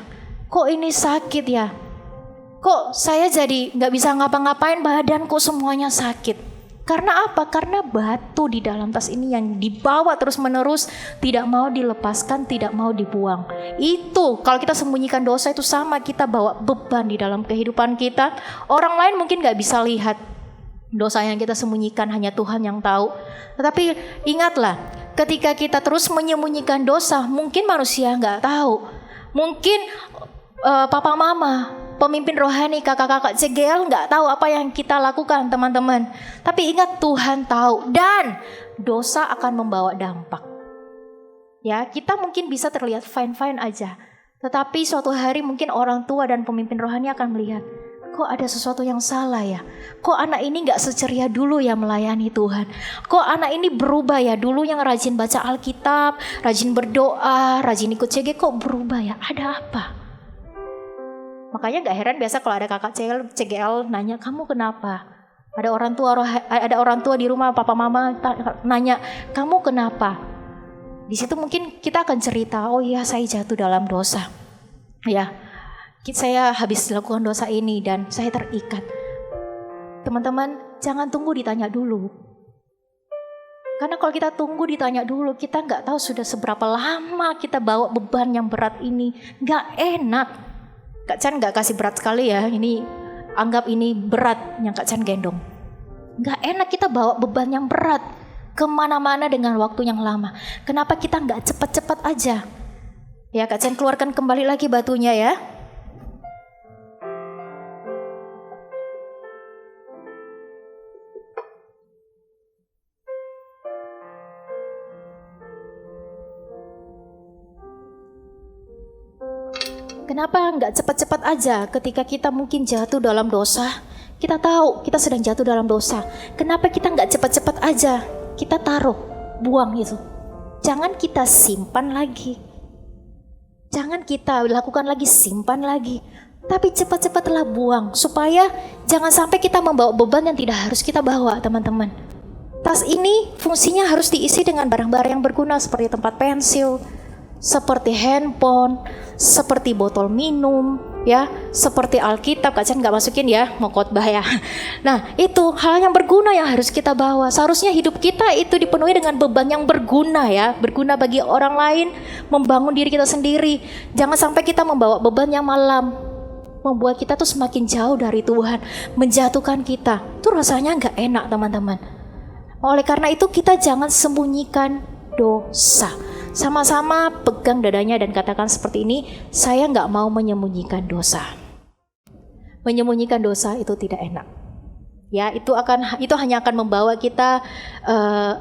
Kok ini sakit ya? Kok saya jadi nggak bisa ngapa-ngapain, badanku semuanya sakit. Karena apa? Karena batu di dalam tas ini yang dibawa terus-menerus, tidak mau dilepaskan, tidak mau dibuang. Itu kalau kita sembunyikan dosa itu sama, kita bawa beban di dalam kehidupan kita. Orang lain mungkin gak bisa lihat dosa yang kita sembunyikan, hanya Tuhan yang tahu. Tetapi ingatlah, ketika kita terus menyembunyikan dosa, mungkin manusia gak tahu. Mungkin papa mama, pemimpin rohani, kakak-kakak CGL nggak tahu apa yang kita lakukan teman-teman. Tapi ingat Tuhan tahu, dan dosa akan membawa dampak. Ya, kita mungkin bisa terlihat fine-fine aja. Tetapi suatu hari mungkin orang tua dan pemimpin rohani akan melihat, kok ada sesuatu yang salah ya? Kok anak ini nggak seceria dulu ya melayani Tuhan? Kok anak ini berubah ya? Dulu yang rajin baca Alkitab, rajin berdoa, rajin ikut CG, kok berubah ya? Ada apa? Makanya gak heran biasa kalau ada kakak CGL nanya, kamu kenapa? Ada orang tua di rumah, papa mama nanya, kamu kenapa? Di situ mungkin kita akan cerita, oh iya saya jatuh dalam dosa. Ya, saya habis lakukan dosa ini dan saya terikat. Teman-teman, jangan tunggu ditanya dulu. Karena kalau kita tunggu ditanya dulu, kita nggak tahu sudah seberapa lama kita bawa beban yang berat ini. Nggak enak. Kak Chan nggak kasih berat sekali ya. Ini anggap ini berat yang Kak Chan gendong. Nggak enak kita bawa beban yang berat kemana-mana dengan waktu yang lama. Kenapa kita nggak cepat-cepat aja? Ya Kak Chan keluarkan kembali lagi batunya ya. Kenapa nggak cepat-cepat aja ketika kita mungkin jatuh dalam dosa? Kita tahu kita sedang jatuh dalam dosa. Kenapa kita nggak cepat-cepat aja? Kita taruh, buang itu. Jangan kita simpan lagi. Jangan kita lakukan lagi, simpan lagi. Tapi cepat-cepatlah buang. Supaya jangan sampai kita membawa beban yang tidak harus kita bawa, teman-teman. Tas ini fungsinya harus diisi dengan barang-barang yang berguna seperti tempat pensil, seperti handphone, seperti botol minum, ya, seperti Alkitab. Kak Chan nggak masukin ya, mau khotbah ya. Nah, itu hal yang berguna yang harus kita bawa. Seharusnya hidup kita itu dipenuhi dengan beban yang berguna ya, berguna bagi orang lain, membangun diri kita sendiri. Jangan sampai kita membawa beban yang malam, membuat kita tuh semakin jauh dari Tuhan, menjatuhkan kita. Itu rasanya nggak enak, teman-teman. Oleh karena itu kita jangan sembunyikan dosa. Sama-sama pegang dadanya dan katakan seperti ini, saya nggak mau menyembunyikan dosa. Menyembunyikan dosa itu tidak enak. Ya, itu hanya akan membawa kita,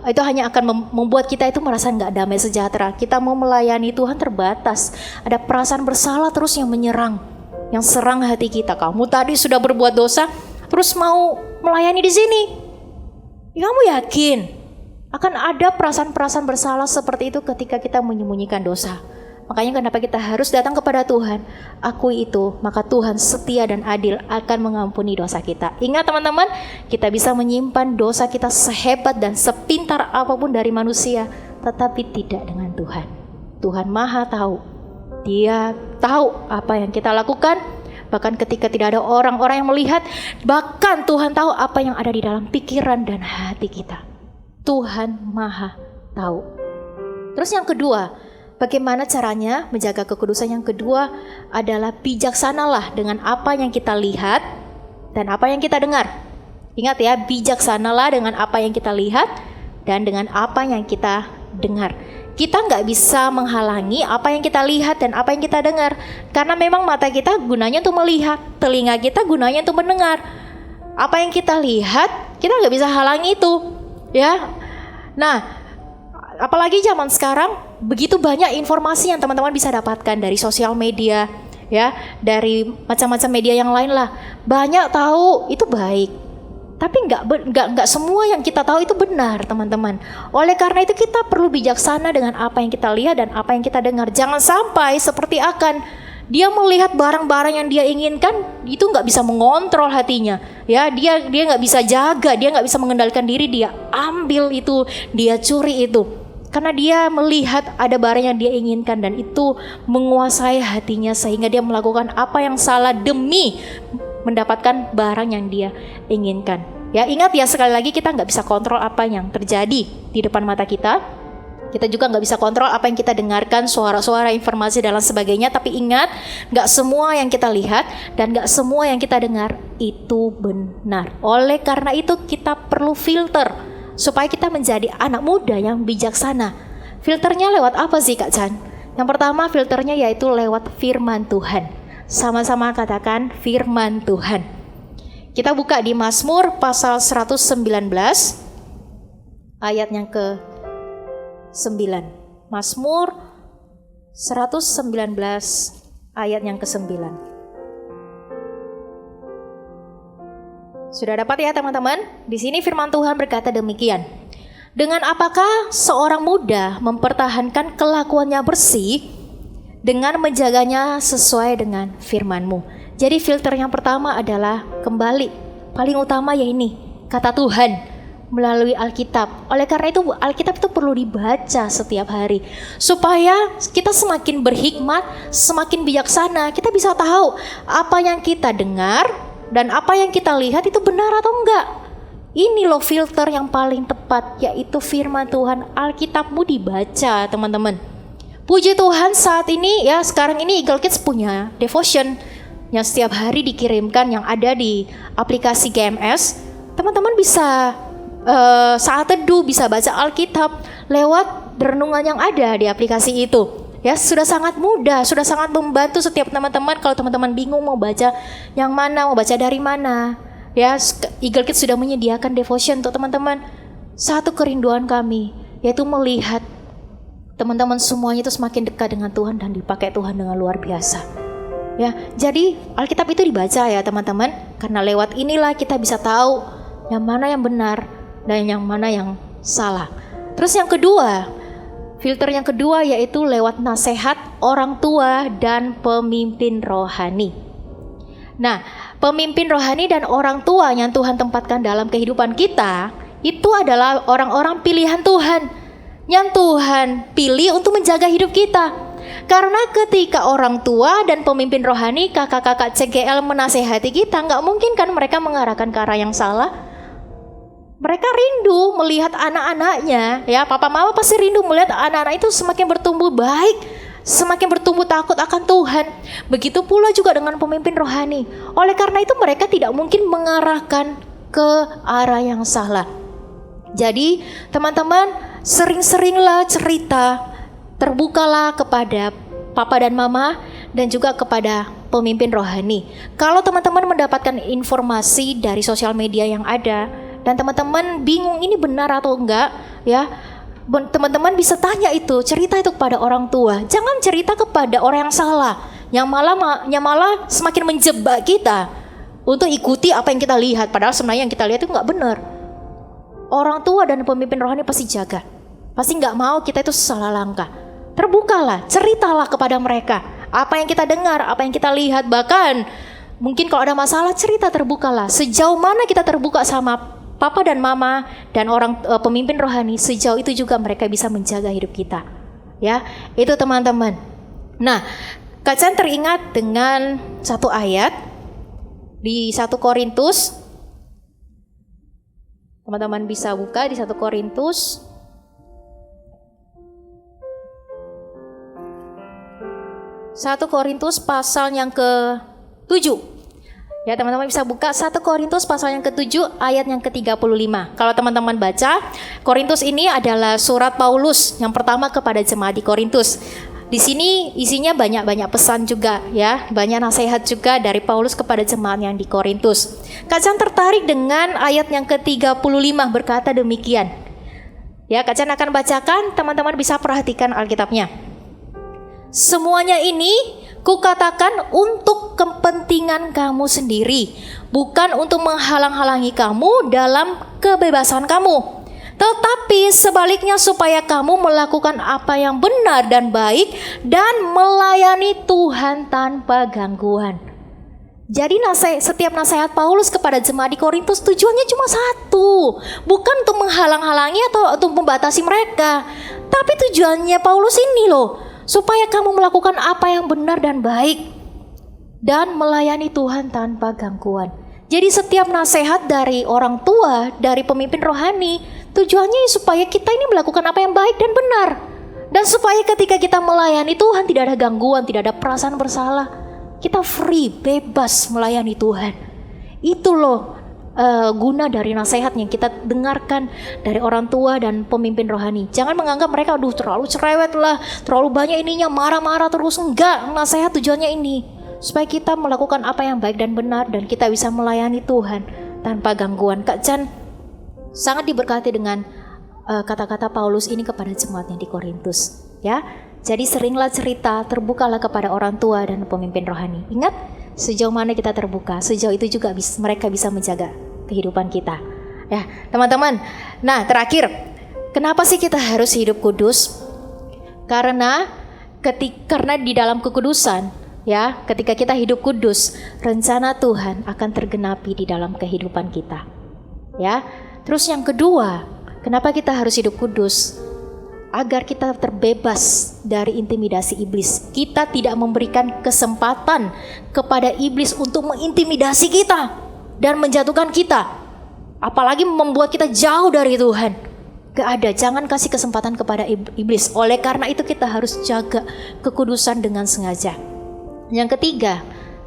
itu hanya akan membuat kita itu merasa nggak damai sejahtera. Kita mau melayani Tuhan terbatas. Ada perasaan bersalah terus yang menyerang, yang serang hati kita. Kamu tadi sudah berbuat dosa, terus mau melayani di sini. Kamu yakin akan ada perasaan-perasaan bersalah seperti itu ketika kita menyembunyikan dosa? Makanya kenapa kita harus datang kepada Tuhan? Akui itu, maka Tuhan setia dan adil akan mengampuni dosa kita. Ingat teman-teman, kita bisa menyimpan dosa kita sehebat dan sepintar apapun dari manusia, tetapi tidak dengan Tuhan. Tuhan Maha tahu. Dia tahu apa yang kita lakukan, bahkan ketika tidak ada orang-orang yang melihat, bahkan Tuhan tahu apa yang ada di dalam pikiran dan hati kita. Tuhan Maha tahu. Terus yang kedua, bagaimana caranya menjaga kekudusan? Yang kedua adalah bijaksanalah dengan apa yang kita lihat dan apa yang kita dengar. Ingat ya, bijaksanalah dengan apa yang kita lihat dan dengan apa yang kita dengar. Kita nggak bisa menghalangi apa yang kita lihat dan apa yang kita dengar, karena memang mata kita gunanya untuk melihat, telinga kita gunanya untuk mendengar. Apa yang kita lihat, kita nggak bisa halangi itu, ya. Nah, apalagi zaman sekarang begitu banyak informasi yang teman-teman bisa dapatkan dari sosial media, ya, dari macam-macam media yang lain lah. Banyak tahu itu baik, tapi nggak semua yang kita tahu itu benar, teman-teman. Oleh karena itu kita perlu bijaksana dengan apa yang kita lihat dan apa yang kita dengar. Jangan sampai seperti dia melihat barang-barang yang dia inginkan, itu nggak bisa mengontrol hatinya, ya. Dia nggak bisa jaga, dia nggak bisa mengendalikan diri, dia ambil itu, dia curi itu, karena dia melihat ada barang yang dia inginkan dan itu menguasai hatinya sehingga dia melakukan apa yang salah demi mendapatkan barang yang dia inginkan. Ya, ingat ya, sekali lagi kita nggak bisa kontrol apa yang terjadi di depan mata kita. Kita juga nggak bisa kontrol apa yang kita dengarkan, suara-suara, informasi dan lain sebagainya. Tapi ingat, nggak semua yang kita lihat dan nggak semua yang kita dengar itu benar. Oleh karena itu kita perlu filter supaya kita menjadi anak muda yang bijaksana. Filternya lewat apa sih Kak Chan? Yang pertama filternya yaitu lewat firman Tuhan. Sama-sama katakan firman Tuhan. Kita buka di Mazmur pasal 119 ayat yang ke-9. Mazmur 119 ayat yang ke-9. Sudah dapat ya teman-teman? Di sini firman Tuhan berkata demikian. Dengan apakah seorang muda mempertahankan kelakuannya bersih dengan menjaganya sesuai dengan firman-Mu. Jadi filter yang pertama adalah kembali, paling utama ya ini, kata Tuhan melalui Alkitab. Oleh karena itu Alkitab itu perlu dibaca setiap hari supaya kita semakin berhikmat, semakin bijaksana. Kita bisa tahu apa yang kita dengar dan apa yang kita lihat itu benar atau enggak. ini loh filter yang paling tepat, yaitu firman Tuhan, Alkitabmu dibaca, teman-teman. Puji Tuhan, saat ini ya, sekarang ini Eagle Kids punya devotion yang setiap hari dikirimkan, yang ada di aplikasi GMS. Teman-teman bisa saat teduh, bisa baca Alkitab lewat renungan yang ada di aplikasi itu. Ya, sudah sangat mudah, sudah sangat membantu setiap teman-teman. Kalau teman-teman bingung mau baca yang mana, mau baca dari mana, ya, Eagle Kids sudah menyediakan devotion untuk teman-teman. Satu kerinduan kami yaitu melihat teman-teman semuanya itu semakin dekat dengan Tuhan dan dipakai Tuhan dengan luar biasa. Ya, jadi Alkitab itu dibaca ya teman-teman, karena lewat inilah kita bisa tahu yang mana yang benar dan yang mana yang salah. Terus yang kedua, filter yang kedua yaitu lewat nasihat orang tua dan pemimpin rohani. Nah, pemimpin rohani dan orang tua yang Tuhan tempatkan dalam kehidupan kita, itu adalah orang-orang pilihan Tuhan yang Tuhan pilih untuk menjaga hidup kita. Karena ketika orang tua dan pemimpin rohani, kakak-kakak CGL menasehati kita, nggak mungkin kan mereka mengarahkan ke arah yang salah. Mereka rindu melihat anak-anaknya, ya, papa mama pasti rindu melihat anak-anak itu semakin bertumbuh baik, semakin bertumbuh takut akan Tuhan. Begitu pula juga dengan pemimpin rohani. Oleh karena itu mereka tidak mungkin mengarahkan ke arah yang salah. Jadi teman-teman, sering-seringlah cerita, terbukalah kepada papa dan mama dan juga kepada pemimpin rohani. Kalau teman-teman mendapatkan informasi dari sosial media yang ada dan teman-teman bingung ini benar atau enggak, ya, teman-teman bisa tanya itu, cerita itu kepada orang tua. Jangan cerita kepada orang yang salah, yang malah semakin menjebak kita untuk ikuti apa yang kita lihat, padahal sebenarnya yang kita lihat itu enggak benar. Orang tua dan pemimpin rohani pasti jaga, pasti enggak mau kita itu salah langkah. Terbukalah, ceritalah kepada mereka apa yang kita dengar, apa yang kita lihat. Bahkan mungkin kalau ada masalah, cerita, terbukalah. Sejauh mana kita terbuka sama papa dan mama dan orang pemimpin rohani, sejauh itu juga mereka bisa menjaga hidup kita. Ya, itu teman-teman. Nah, Kak Chan teringat dengan satu ayat di 1 Korintus. Teman-teman bisa buka di 1 Korintus. 1 Korintus pasal yang ke-7. Ya, teman-teman bisa buka 1 Korintus pasal yang ke-7 ayat yang ke-35. Kalau teman-teman baca, Korintus ini adalah surat Paulus yang pertama kepada jemaat di Korintus. Di sini isinya banyak-banyak pesan juga, ya, banyak nasihat juga dari Paulus kepada jemaat yang di Korintus. Kak Chan tertarik dengan ayat yang ke-35 berkata demikian. Ya, Kak Chan akan bacakan, teman-teman bisa perhatikan Alkitabnya. Semuanya ini kukatakan untuk kepentingan kamu sendiri, bukan untuk menghalang-halangi kamu dalam kebebasan kamu, tetapi sebaliknya supaya kamu melakukan apa yang benar dan baik dan melayani Tuhan tanpa gangguan. Jadi setiap nasihat Paulus kepada jemaat di Korintus tujuannya cuma satu, bukan untuk menghalang-halangi atau untuk membatasi mereka, tapi tujuannya Paulus ini loh, supaya kamu melakukan apa yang benar dan baik dan melayani Tuhan tanpa gangguan. Jadi setiap nasihat dari orang tua, dari pemimpin rohani, tujuannya supaya kita ini melakukan apa yang baik dan benar. Dan supaya ketika kita melayani Tuhan tidak ada gangguan, tidak ada perasaan bersalah. Kita free, bebas melayani Tuhan. Itu loh guna dari nasihat yang kita dengarkan dari orang tua dan pemimpin rohani. Jangan menganggap mereka terlalu cerewet lah, terlalu banyak ininya, marah-marah terus. Enggak, nasihat tujuannya ini supaya kita melakukan apa yang baik dan benar dan kita bisa melayani Tuhan tanpa gangguan. Kak Chan sangat diberkati dengan kata-kata Paulus ini kepada jemaatnya di Korintus, ya. Jadi seringlah cerita, terbukalah kepada orang tua dan pemimpin rohani. Ingat, sejauh mana kita terbuka, sejauh itu juga mereka bisa menjaga kehidupan kita. Ya, teman-teman. Nah, terakhir, kenapa sih kita harus hidup kudus? Karena di dalam kekudusan, ya, ketika kita hidup kudus, rencana Tuhan akan tergenapi di dalam kehidupan kita. Ya. Terus yang kedua, kenapa kita harus hidup kudus? Agar kita terbebas dari intimidasi iblis. Kita tidak memberikan kesempatan kepada iblis untuk mengintimidasi kita dan menjatuhkan kita. apalagi membuat kita jauh dari Tuhan. Gak ada, jangan kasih kesempatan kepada iblis. Oleh karena itu kita harus jaga kekudusan dengan sengaja. Yang ketiga,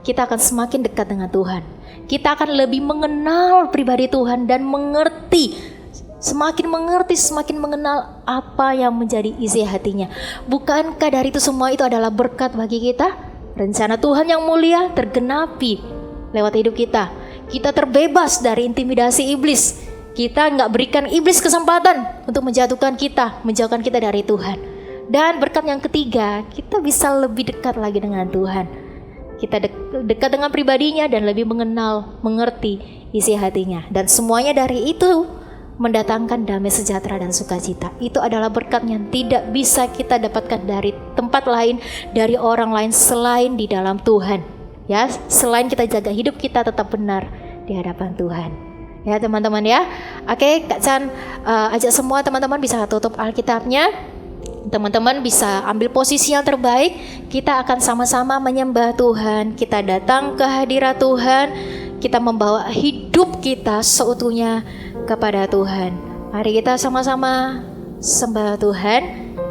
kita akan semakin dekat dengan Tuhan. Kita akan lebih mengenal pribadi Tuhan dan mengerti, semakin mengenal apa yang menjadi isi hatinya. Bukankah dari itu semua itu adalah berkat bagi kita? Rencana Tuhan yang mulia tergenapi lewat hidup kita. Kita terbebas dari intimidasi iblis. Kita nggak berikan iblis kesempatan untuk menjauhkan kita dari Tuhan. Dan berkat yang ketiga, kita bisa lebih dekat lagi dengan Tuhan. Kita dekat dengan pribadinya dan lebih mengenal, mengerti isi hatinya. Dan semuanya dari itu mendatangkan damai sejahtera dan sukacita. Itu adalah berkat yang tidak bisa kita dapatkan dari tempat lain, dari orang lain selain di dalam Tuhan. Ya, selain kita jaga hidup kita tetap benar di hadapan Tuhan. Ya teman-teman ya. Oke, Kak Chan ajak semua teman-teman bisa tutup Alkitabnya. Teman-teman bisa ambil posisi yang terbaik. Kita akan sama-sama menyembah Tuhan. Kita datang ke hadirat Tuhan. Kita membawa hidup kita seutuhnya kepada Tuhan. Mari kita sama-sama sembah Tuhan.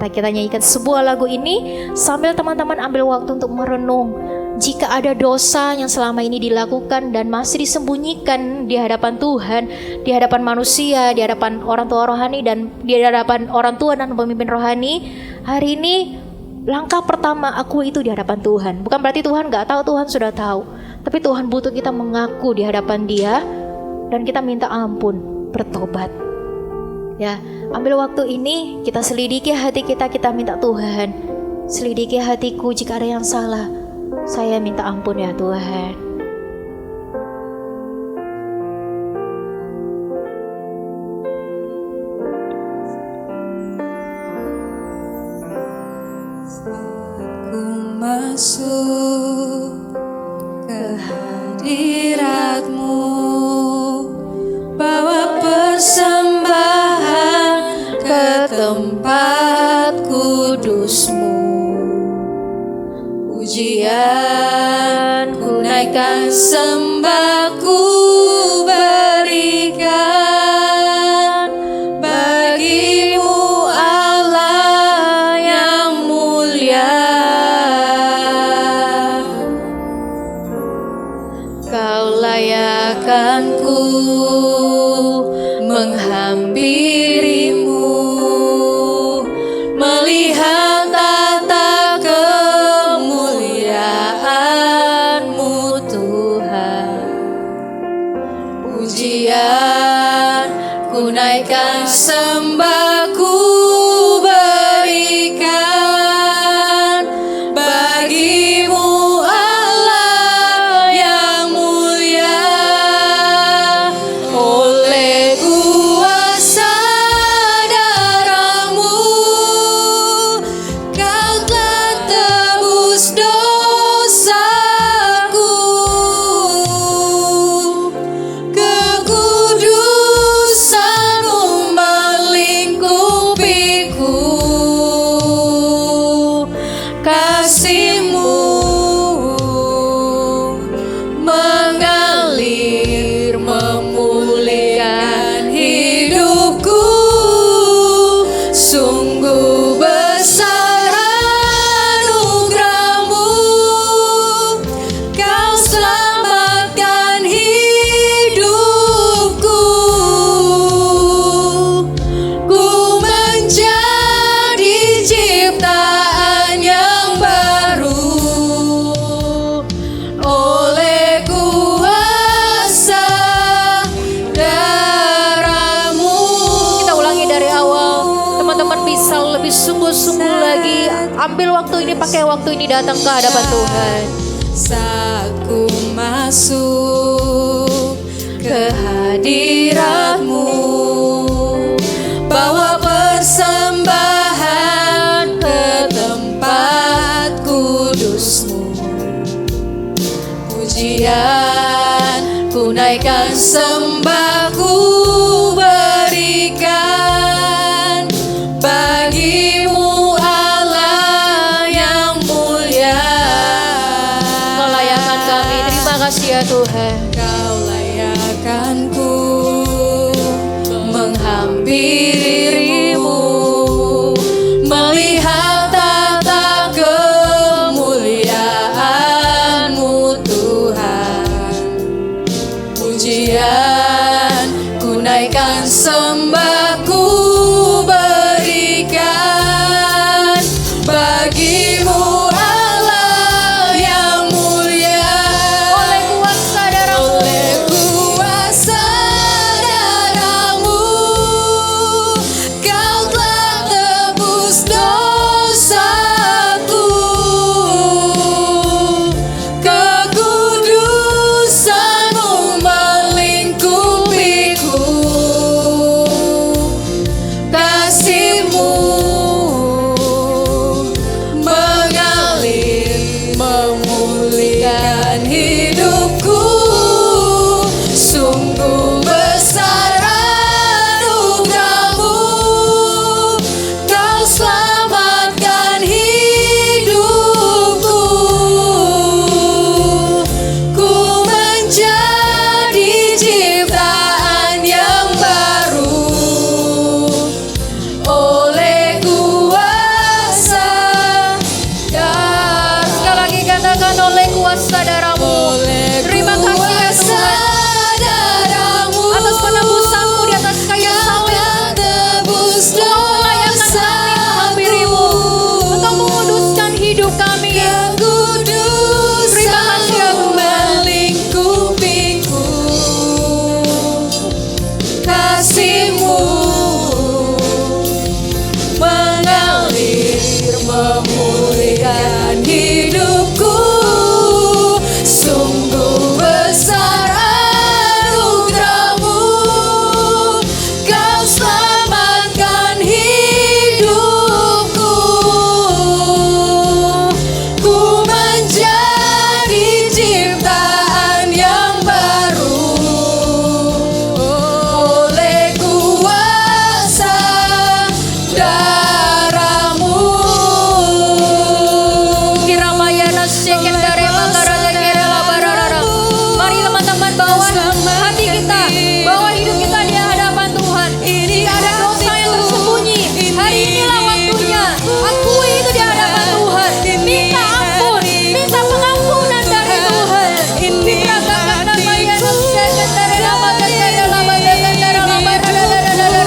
Kita nyanyikan sebuah lagu ini sambil teman-teman ambil waktu untuk merenung. Jika ada dosa yang selama ini dilakukan dan masih disembunyikan di hadapan Tuhan, di hadapan manusia, di hadapan orang tua rohani dan di hadapan orang tua dan pemimpin rohani, hari ini langkah pertama aku itu di hadapan Tuhan. Bukan berarti Tuhan gak tahu, Tuhan sudah tahu. Tapi Tuhan butuh kita mengaku di hadapan Dia dan kita minta ampun, bertobat. Ya, ambil waktu ini kita selidiki hati kita minta Tuhan, selidiki hatiku jika ada yang salah. Saya minta ampun ya Tuhan. Ku masuk ke hadirat-Mu, bawa persembahan ke tempat kudus-Mu. Pujian ku naikkan, sembah ku berikan bagi-Mu Allah yang mulia. Kau layakkan ku menghampiri-Mu, melihat tata kemuliaan-Mu Tuhan. Pujian ku naikkan, sembah ku berikan bagi-Mu Allah yang mulia. Oleh kuasa darah-Mu Kau telah tebus dosaku. Kekudusan-Mu melingkupiku. Kasih-Mu mengalir, memulihkan hidupku. Sungguh besar anugerah-Mu, Kau selamatkan hidupku. Ku menjadi ciptaan yang baru oleh kuasa darah-Mu. Kita ulangi dari awal. Teman-teman bisa lebih sungguh-sungguh lagi. Ambil waktu ini, pakai waktu ini datang ke hadapan Tuhan. Saat ku masuk ke hadirat-Mu, bawa persembahan ke tempat kudus-Mu. Pujian ku naikkan, sembah ku berikan bagi-Mu Allah yang mulia. Kau layakkan kami. Terima kasih ya Tuhan. Kau layakkan ku dirimu, melihat tata kemuliaan-Mu Tuhan. Pujian ku naikkan, sembah ku berikan bagimu Allah yang mulia. Oleh kuasa darah-Mu, Oleh kuasa darah-Mu, Kau telah tebus dosaku. Kekudusan-Mu melingkupiku. Kasih-Mu mengalir, memulihkan hidupku. Sungguh besar anugerah-Mu, Kau selamatkan hidupku. Ku menjadi ciptaan yang baru oleh kuasa darah. sekali lagi katakan oleh kuasa darah-Mu. Terima kasih ya Tuhan darah-Mu atas penebusan-Mu di atas kayu salib. tebus Engkau melayakkan kami menghampiri-Mu. Engkau menguduskan hidup kami. Terima kasih ya Tuhan. melingkupiku. Kasih-Mu mengalir, memulihkan hidupku. Sungguh besar anugerah-Mu, Kau selamatkan hidupku. Ku menjadi ciptaan yang baru oleh kuasa darah-Mu. Kiramayana seken dari makara kira labarara. Mari teman-teman bawa hati kita, bawa hidup kita di hadapan Tuhan. Tidak ada dosa yang tersembunyi. Hari inilah waktunya. Akui itu di hadapan Tuhan. Minta ampun, minta pengampunan dari Tuhan. Katakan namayana seken dari makara kira labarara makaya.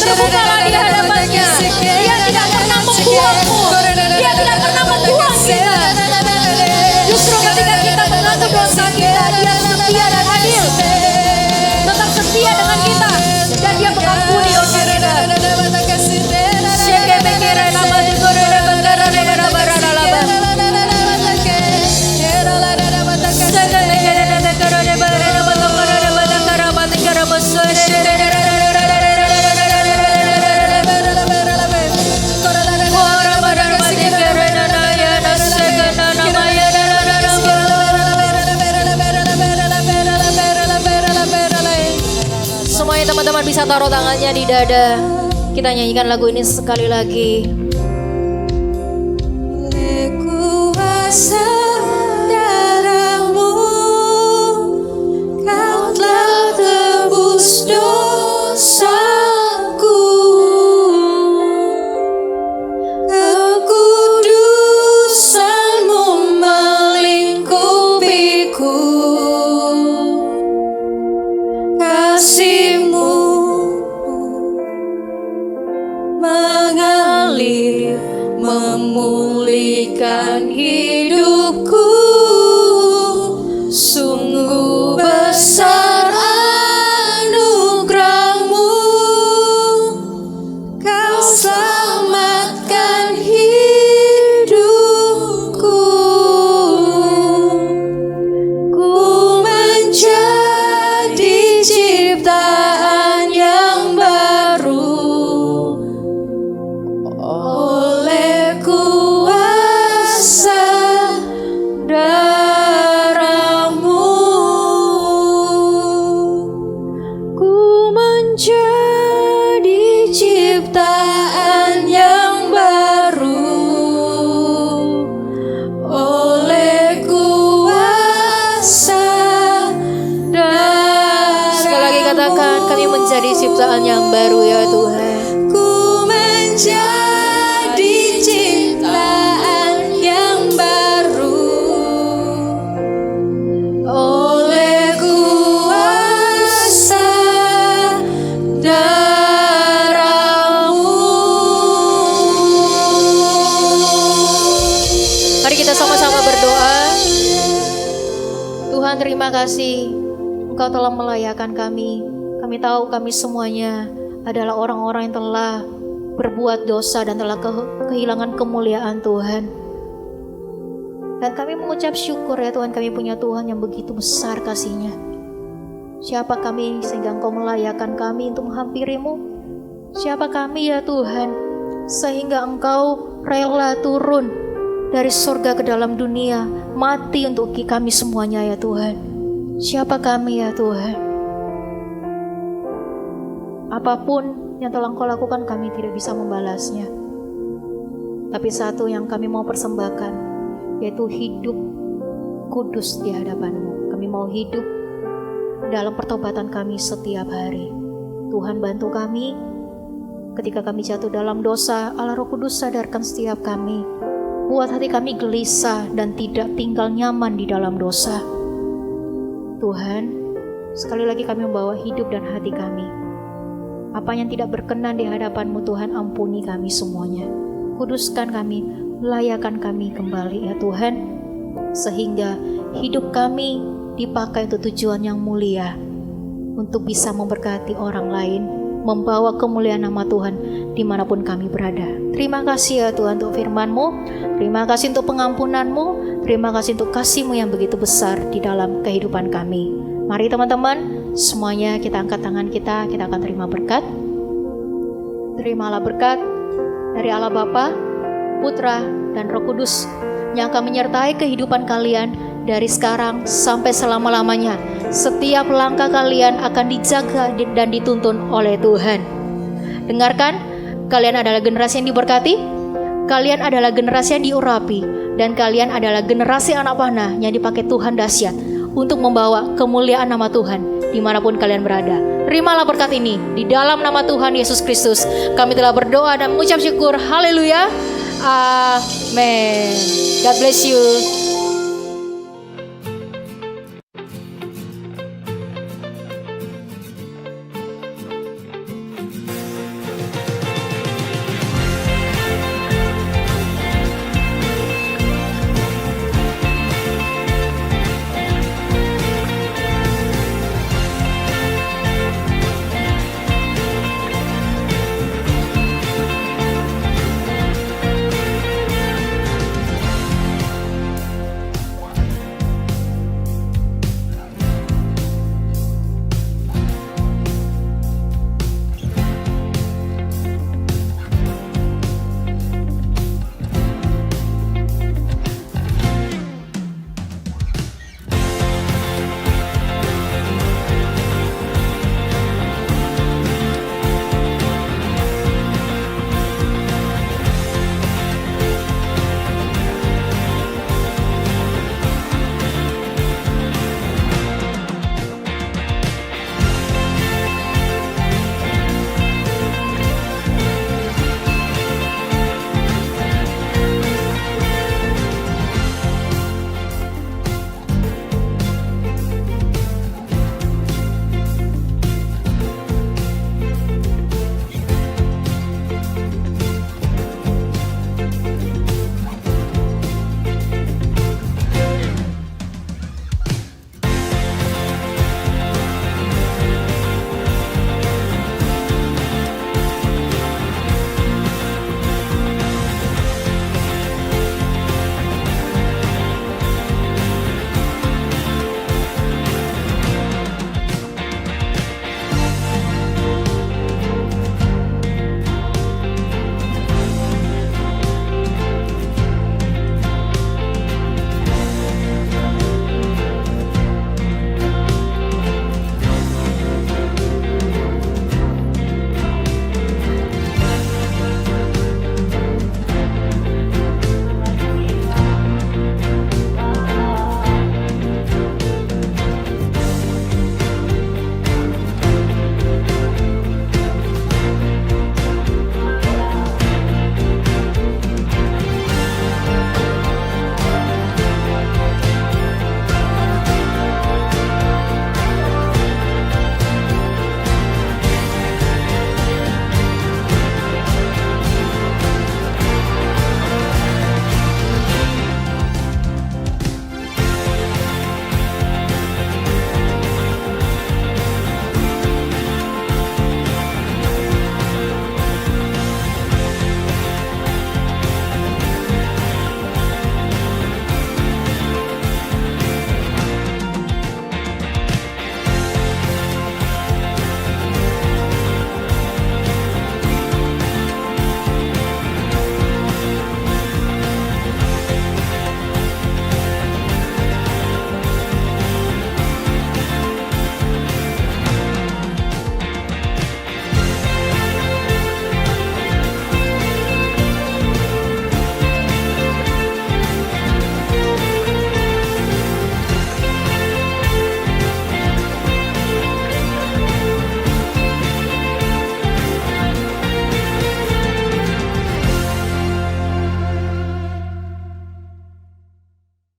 Terbukalah di hadapannya. Dia tidak pernah membuangmu. Dia tidak pernah membuang kita. Justru ketika kita mengaku dosa kita, Dia setia dan adil. Tetap setia dengan kita. Dan Dia mengampuni dosa kita. Seke bekere nama digore bendera negara barara laba. Seke bekere negara barara batokara batokara batokara basore. Ora badar batikere nanaya naseke nanamaya semuanya teman-teman bisa taruh tangannya di dada. Kita nyanyikan lagu ini sekali lagi. Oleh kuasa darah-Mu, Kau telah tebus dosaku. Kekudusan-Mu melingkupiku. Kasih-Mu mengalir, memulihkan hidupku. Sungguh besar anugerah-Mu, Kau selamatkan hidupku. Ku menjadi ciptaan yang baru oleh kuasa kita sama-sama berdoa. Tuhan, terima kasih Engkau telah melayakkan kami. Kami tahu kami semuanya adalah orang-orang yang telah berbuat dosa dan telah kehilangan kemuliaan Tuhan. Dan kami mengucap syukur ya Tuhan, kami punya Tuhan yang begitu besar kasih-Nya. Siapa kami sehingga Engkau melayakkan kami untuk menghampiri-Mu? Siapa kami ya Tuhan sehingga Engkau rela turun dari surga ke dalam dunia, mati untuk kami semuanya ya Tuhan. Siapa kami ya Tuhan? Apapun yang telah Engkau lakukan, kami tidak bisa membalasnya. Tapi satu yang kami mau persembahkan, yaitu hidup kudus di hadapan-Mu. Kami mau hidup dalam pertobatan kami setiap hari. Tuhan, bantu kami ketika kami jatuh dalam dosa. Allah Roh Kudus, sadarkan setiap kami. Buat hati kami gelisah dan tidak tinggal nyaman di dalam dosa. Tuhan, sekali lagi kami membawa hidup dan hati kami. Apa yang tidak berkenan di hadapan-Mu Tuhan, ampuni kami semuanya. Kuduskan kami, layakan kami kembali ya Tuhan, sehingga hidup kami dipakai untuk tujuan yang mulia, untuk bisa memberkati orang lain, membawa kemuliaan nama Tuhan dimanapun kami berada. Terima kasih ya Tuhan untuk firman-Mu, terima kasih untuk pengampunan-Mu, terima kasih untuk kasih-Mu yang begitu besar di dalam kehidupan kami. Mari teman-teman, semuanya kita angkat tangan kita akan terima berkat. Terimalah berkat dari Allah Bapa, Putra, dan Roh Kudus yang akan menyertai kehidupan kalian dari sekarang sampai selama-lamanya. Setiap langkah kalian akan dijaga dan dituntun oleh Tuhan. Dengarkan, kalian adalah generasi yang diberkati, kalian adalah generasi yang diurapi, dan kalian adalah generasi anak panah yang dipakai Tuhan dahsyat untuk membawa kemuliaan nama Tuhan dimanapun kalian berada. Terimalah berkat ini di dalam nama Tuhan Yesus Kristus. Kami telah berdoa dan mengucap syukur. Haleluya. Amin. God bless you.